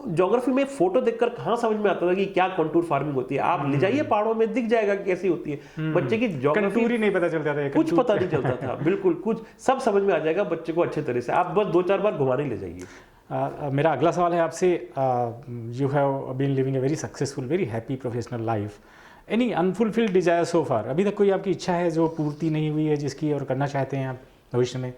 ज्योग्राफी में फोटो देखकर कहाँ समझ में आता था कि क्या कॉन्टूर फार्मिंग होती है। आप ले जाइए पहाड़ों में, दिख जाएगा कैसी होती है। बच्चे की ज्योग्राफी ही नहीं पता चलता था, कुछ पता नहीं चलता था, बिल्कुल कुछ सब समझ में आ जाएगा बच्चे को अच्छे तरह से। आप बस 2-4 बार घुमाने ले जाइए। मेरा अगला सवाल है आपसे, you have been living a very successful, very happy professional life, any unfulfilled desire so far? अभी तक कोई आपकी इच्छा है जो पूर्ति नहीं हुई है, जिसकी और करना चाहते हैं आप भविष्य में?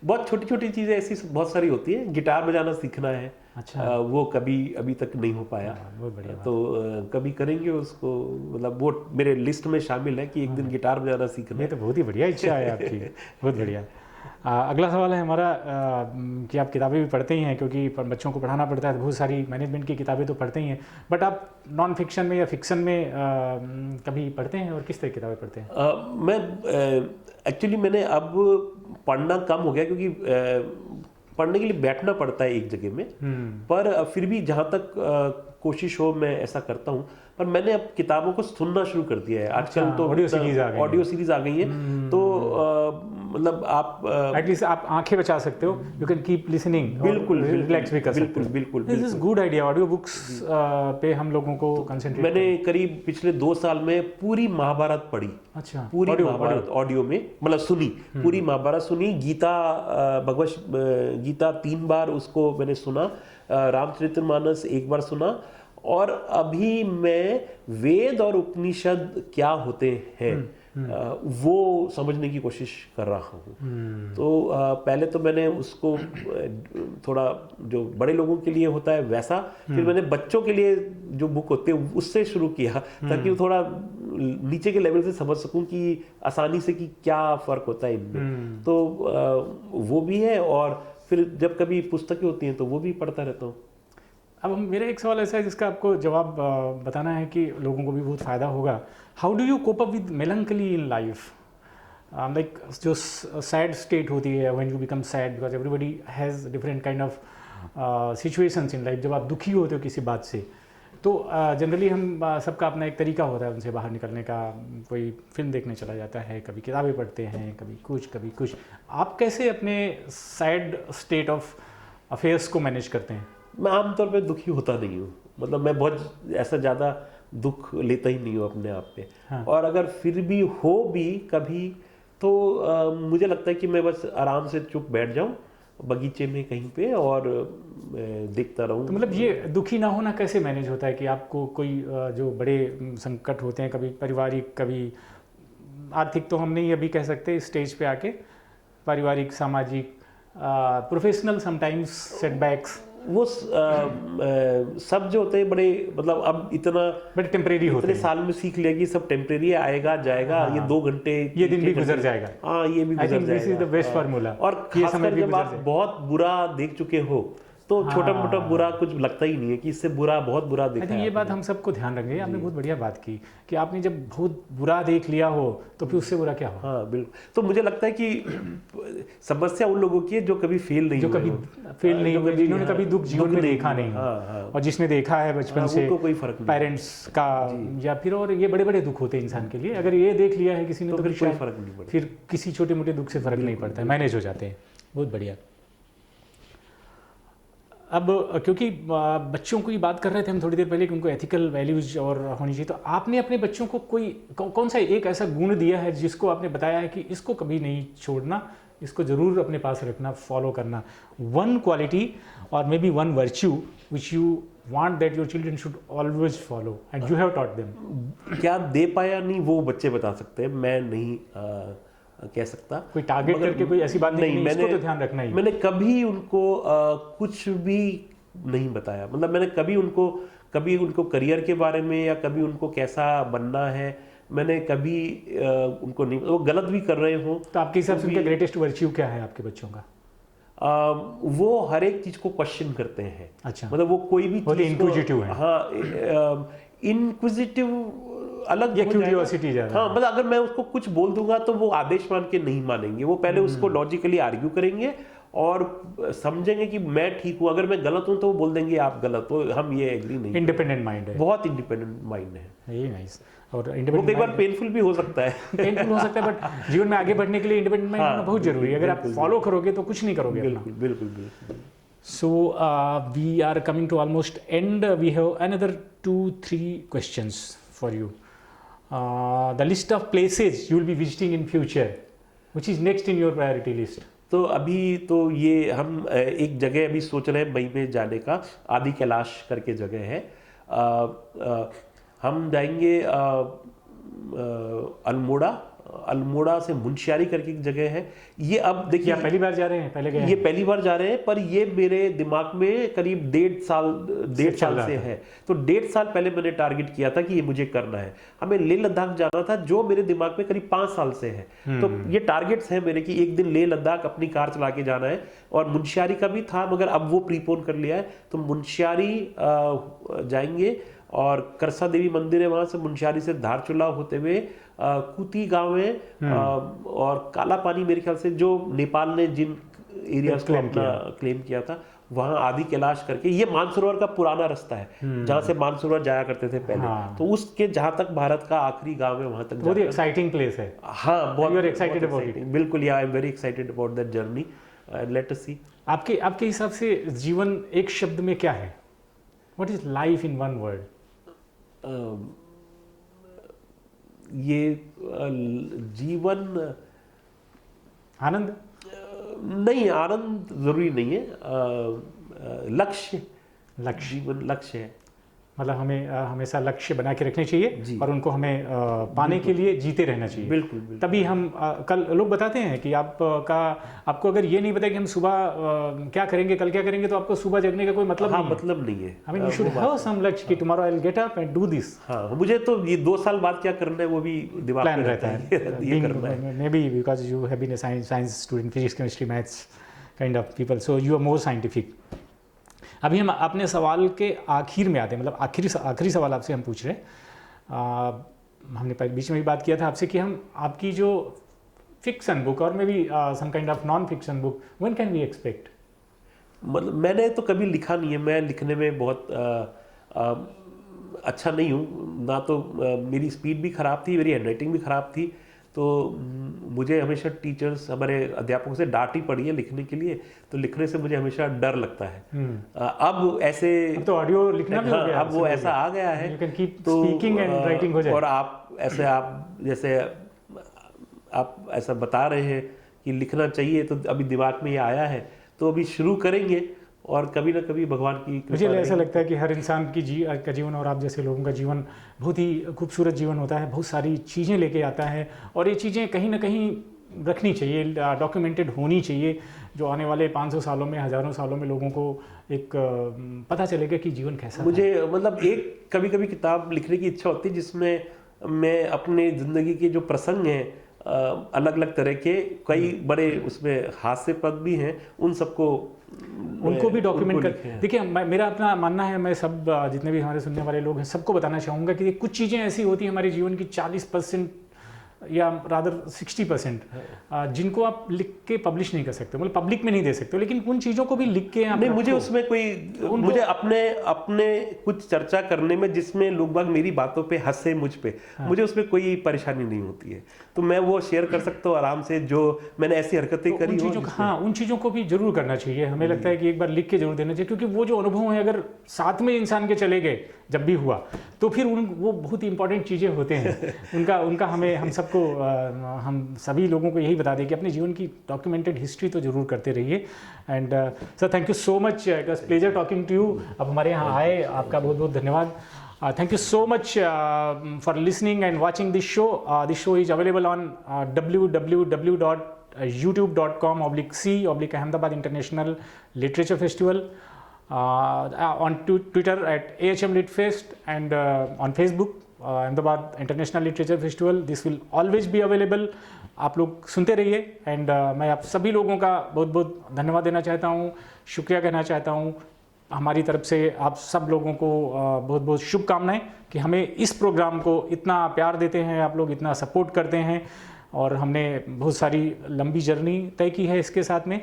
बहुत छोटी छोटी चीज़ें ऐसी बहुत सारी होती है। गिटार बजाना सीखना है। अच्छा। वो कभी अभी तक नहीं हो पाया। बहुत बढ़िया। तो कभी करेंगे उसको, मतलब वो मेरे लिस्ट में शामिल है कि एक दिन गिटार बजाना सीखना। ये तो बहुत ही बढ़िया इच्छा है आपकी। बहुत बढ़िया। अगला सवाल है हमारा कि आप किताबें भी पढ़ते ही हैं, क्योंकि बच्चों को पढ़ाना पड़ता है, बहुत सारी मैनेजमेंट की किताबें तो पढ़ते ही हैं, बट आप नॉन फिक्शन में या फिक्शन में कभी पढ़ते हैं, और किस तरह की किताबें पढ़ते हैं? मैं एक्चुअली मैंने अब पढ़ना कम हो गया, क्योंकि पढ़ने के लिए बैठना पड़ता है एक जगह में। पर फिर भी जहाँ तक कोशिश हो मैं ऐसा करता हूँ। पर मैंने अब किताबों को सुनना शुरू कर दिया है आजकल। तो ऑडियो सीरीज आ गई हैं, तो मतलब आप एटलीस्ट आप आंखें बचा सकते हो, यू कैन कीप लिसनिंग, बिल्कुल रिलैक्स भी कर सकते हो। बिल्कुल this is good idea. Audio books पे हम लोगों को कंसंट्रेट मैंने करीब पिछले 2 साल में पूरी महाभारत पढ़ी। अच्छा, पूरी महाभारत ऑडियो में, मतलब सुनी, पूरी महाभारत सुनी। गीता, भगवत गीता 3 बार उसको मैंने सुना, रामचरितमानस 1 बार सुना, और अभी मैं वेद और उपनिषद क्या होते हैं वो समझने की कोशिश कर रहा हूँ। तो पहले तो मैंने उसको थोड़ा जो बड़े लोगों के लिए होता है वैसा, फिर मैंने बच्चों के लिए जो बुक होते हैं उससे शुरू किया, ताकि वो थोड़ा नीचे के लेवल से समझ सकूं कि आसानी से कि क्या फ़र्क होता है इनमें। तो वो भी है, और फिर जब कभी पुस्तकें होती हैं तो वो भी पढ़ता रहता हूँ। अब मेरा एक सवाल ऐसा है जिसका आपको जवाब बताना है कि लोगों को भी बहुत फ़ायदा होगा। How do you cope up with melancholy in life? Like जो सैड स्टेट होती है, when you become sad, because everybody has different kind of situations in life. जब आप दुखी होते हो किसी बात से, तो जनरली हम सबका अपना एक तरीका होता है उनसे बाहर निकलने का। कोई फिल्म देखने चला जाता है, कभी किताबें पढ़ते हैं, कभी कुछ। आप कैसे अपने सैड स्टेट ऑफ अफेयर्स को मैनेज करते हैं? मैं आमतौर पे दुखी होता नहीं हूँ, मतलब मैं बहुत ऐसा ज़्यादा दुख लेता ही नहीं हूँ अपने आप पे। हाँ। और अगर फिर भी हो भी कभी, तो मुझे लगता है कि मैं बस आराम से चुप बैठ जाऊँ बगीचे में कहीं पे, और देखता रहूँ। तो मतलब ये दुखी ना होना कैसे मैनेज होता है कि आपको कोई जो बड़े संकट होते हैं, कभी पारिवारिक, कभी आर्थिक तो हम नहीं अभी कह सकते स्टेज पे आके, पारिवारिक, सामाजिक, प्रोफेशनल, समटाइम्स सेटबैक्स, वो सब जो होते हैं बड़े, मतलब अब इतना बट टेम्परेरी होते इतने साल में सीख लिया कि सब टेम्परेरी आएगा जाएगा। हाँ, ये 2 घंटे, ये दिन भी गुजर जाएगा। हाँ, ये भी गुजर जाएगा। This is the best formula. और खासकर जब आप बहुत बुरा देख चुके हो, तो छोटा मोटा बुरा कुछ लगता ही नहीं है कि इससे बुरा, बहुत बुरा देखा है। ये बात हम सबको ध्यान रखेंगे। आपने बहुत बढ़िया बात की कि आपने जब बहुत बुरा देख लिया हो तो फिर उससे बुरा क्या हो। हाँ बिल्कुल। तो मुझे लगता है कि समस्या उन लोगों की है जो कभी फेल नहीं हुए, जिन्होंने कभी दुख जीवन में देखा नहीं हो, और जिसने देखा है बचपन से कोई फर्क नहीं, पेरेंट्स का या फिर, और ये बड़े बड़े दुख होते हैं इंसान के लिए। अगर ये देख लिया है किसी ने तो फिर कोई फर्क नहीं पड़ता, फिर किसी छोटे मोटे दुख से फर्क नहीं पड़ता है, मैनेज हो जाते हैं। बहुत बढ़िया। अब क्योंकि बच्चों की बात कर रहे थे हम थोड़ी देर पहले कि उनको एथिकल वैल्यूज और होनी चाहिए, तो आपने अपने बच्चों को कोई कौन सा एक ऐसा गुण दिया है जिसको आपने बताया है कि इसको कभी नहीं छोड़ना, इसको ज़रूर अपने पास रखना, फॉलो करना? वन क्वालिटी और may be one virtue which you want that your children should always follow and you have taught them. क्या दे पाया नहीं वो बच्चे बता सकते हैं, मैं नहीं कह सकता। कोई टारगेट करके कोई ऐसी बात नहीं, मैंने इसको तो ध्यान रखना ही। मैंने कभी उनको कुछ भी नहीं बताया, मतलब मैंने कभी उनको करियर के बारे में या कभी उनको कैसा बनना है, मैंने कभी उनको नहीं, वो गलत भी कर रहे हो तो आपके हिसाब से उनका ग्रेटेस्ट वर्च्यू क्या है आपके बच्चों का? वो हर एक चीज को क्वेश्चन करते हैं। अच्छा, मतलब वो कोई भी चीज इंक्विजिटिव है। हाँ, इंक्विजिटिव अलग या क्यूरियोसिटी ज़्यादा। हाँ, मतलब अगर मैं उसको कुछ बोल दूंगा तो वो आदेश मान के नहीं मानेंगे, वो पहले उसको लॉजिकली आर्ग्यू करेंगे और समझेंगे कि मैं ठीक हूँ। अगर मैं गलत हूँ तो वो बोल देंगे आप गलत हो, हम ये एग्री नहीं। इंडिपेंडेंट माइंड है, बहुत इंडिपेंडेंट माइंड है। ये नाइस। और वो कई बार पेनफुल भी हो सकता है, पेनफुल हो सकता है, बट जीवन में आगे बढ़ने के लिए इंडिपेंडेंट माइंड होना बहुत जरूरी है। अगर आप फॉलो करोगे तो कुछ नहीं करोगे। बिल्कुल बिल्कुल बिल्कुल। So we are coming to almost end. We have another 2-3 questions for you. The list of places you will be visiting in future, which is next in your priority list? तो अभी तो ये हम एक जगह अभी सोच रहे हैं मई में जाने का, आदि कैलाश करके जगह है। हम जाएंगे अल्मोड़ा अल्मोड़ा से मुंशियारी करके एक जगह है। ये अब देखिए, पहली बार जा रहे हैं, पहले गए ये पहली बार जा रहे हैं, पर ये मेरे दिमाग में करीब डेढ़ साल से है। तो 1.5 साल पहले मैंने टारगेट किया था कि ये मुझे करना है। हमें लेह लद्दाख जाना था, जो मेरे दिमाग में करीब 5 साल से है। तो ये टारगेट्स हैं मेरे कि एक दिन लेह लद्दाख अपनी कार चला के जाना है। और मुंशियारी का भी था, मगर अब वो प्रीपोन कर लिया है। तो मुंशियारी जाएंगे, और करसा देवी मंदिर है, वहां से मुंशियारी से धारचूला होते हुए कुती गांव है, और काला पानी, मेरे ख्याल से जो नेपाल ने जिन एरियाज को अपना क्लेम किया था, वहां आदि कैलाश करके। ये मानसरोवर का पुराना रास्ता है, जहां से मानसरोवर जाया करते थे पहले। तो उसके जहां तक भारत का आखिरी गांव है, वहां तक बहुत ही एक्साइटिंग प्लेस है। हाँ, बहुत एक्साइटेड अबाउट इट। बिल्कुल, I am very excited about that journey, and let us see. आपके हिसाब से जीवन एक शब्द में क्या है? What is life in one word? ये जीवन, आनंद नहीं, आनंद जरूरी नहीं है। लक्ष्य जीवन लक्ष्य है। मतलब हमें हमेशा लक्ष्य बना के रखने चाहिए, और उनको हमें पाने के लिए जीते रहना चाहिए। बिल्कुल। तभी हम कल लोग बताते हैं कि आपको अगर ये नहीं पता कि हम सुबह क्या करेंगे, कल क्या करेंगे, तो आपको सुबह जगने का कोई मतलब नहीं है। मतलब नहीं है। I mean, you should have some लक्ष्य कि tomorrow I'll get up and do this। हाँ, मुझे तो ये 2 साल बाद क्या करना है वो भी दिमाग में रहता है। ये करना है। Maybe because you have been a science student, physics, chemistry, maths kind of people, so you are more scientific। अभी हम अपने सवाल के आखिर में आते हैं, मतलब आखिरी सवाल आपसे हम पूछ रहे हैं। हमने बीच में भी बात किया था आपसे कि हम आपकी जो फिक्शन बुक और maybe some kind of non fiction book, when can we expect? मतलब मैंने तो कभी लिखा नहीं है, मैं लिखने में बहुत अच्छा नहीं हूँ ना। तो मेरी स्पीड भी ख़राब थी, मेरी हैंडराइटिंग भी ख़राब थी। तो मुझे हमेशा टीचर्स, हमारे अध्यापकों से डांट ही पड़ी है लिखने के लिए। तो लिखने से मुझे हमेशा डर लगता है। अब ऐसे तो ऑडियो लिखना भी हो गया, अब वो ऐसा आ गया है, you can keep speaking and writing हो जाए। और आप जैसे आप ऐसा बता रहे हैं कि लिखना चाहिए, तो अभी दिमाग में ये आया है, तो अभी शुरू करेंगे, और कभी ना कभी भगवान की मुझे ऐसा लगता है कि हर इंसान की का जीवन और आप जैसे लोगों का जीवन बहुत ही खूबसूरत जीवन होता है, बहुत सारी चीज़ें लेके आता है, और ये चीज़ें कहीं ना कहीं रखनी चाहिए, डॉक्यूमेंटेड होनी चाहिए, जो आने वाले 500 सालों में, हज़ारों सालों में लोगों को एक पता चलेगा कि जीवन कैसा। मुझे मतलब एक कभी कभी किताब लिखने की इच्छा होती है, जिसमें मैं अपने ज़िंदगी के जो प्रसंग हैं, अलग अलग तरह के, कई बड़े उसमें हास्यपद भी हैं, उन सबको उनको भी डॉक्यूमेंट कर। देखिए, मेरा अपना मानना है, मैं सब जितने भी हमारे सुनने वाले लोग हैं सबको बताना चाहूँगा कि कुछ चीज़ें ऐसी होती हैं हमारे जीवन की 40% या रादर 60%, जिनको आप लिख के पब्लिश नहीं कर सकते, मतलब पब्लिक में नहीं दे सकते, लेकिन उन चीज़ों को भी लिख के आप नहीं, मुझे उसमें मुझे अपने कुछ चर्चा करने में, जिसमें लोग बाग मेरी बातों पे हंसे मुझ पे, मुझे उसमें कोई परेशानी नहीं होती है। तो मैं वो शेयर कर सकता हूँ आराम से, जो मैंने ऐसी हरकतें करी हो। उन चीज़ों को भी जरूर करना चाहिए। हमें लगता है कि एक बार लिख के जरूर देना चाहिए, क्योंकि वो जो अनुभव है अगर साथ में इंसान के चले गए जब भी हुआ, तो फिर वो बहुत ही इंपॉर्टेंट चीज़ें होते हैं। उनका हम सबको, हम सभी लोगों को यही बता दें कि अपने जीवन की डॉक्यूमेंटेड हिस्ट्री तो जरूर करते रहिए। And sir, thank you so much, it was pleasure talking to you. अब हमारे यहाँ आए, आपका बहुत बहुत धन्यवाद। Thank you so much for listening and watching this show. This show is available on www.youtube.com/C/Ahmedabad International Literature Festival, on Twitter at AHM Lit Fest, and on Facebook Ahmedabad International Literature Festival. This will always be available. आप लोग सुनते रहिए, and मैं आप सभी लोगों का बहुत बहुत धन्यवाद देना चाहता हूँ, शुक्रिया कहना चाहता हूँ। हमारी तरफ से आप सब लोगों को बहुत बहुत शुभकामनाएं कि हमें इस प्रोग्राम को इतना प्यार देते हैं, आप लोग इतना सपोर्ट करते हैं, और हमने बहुत सारी लंबी जर्नी तय की है इसके साथ में।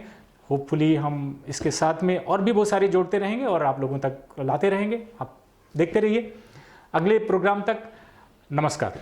होपफुली हम इसके साथ में और भी बहुत सारे जोड़ते रहेंगे और आप लोगों तक लाते रहेंगे। आप देखते रहिए। अगले प्रोग्राम तक नमस्कार।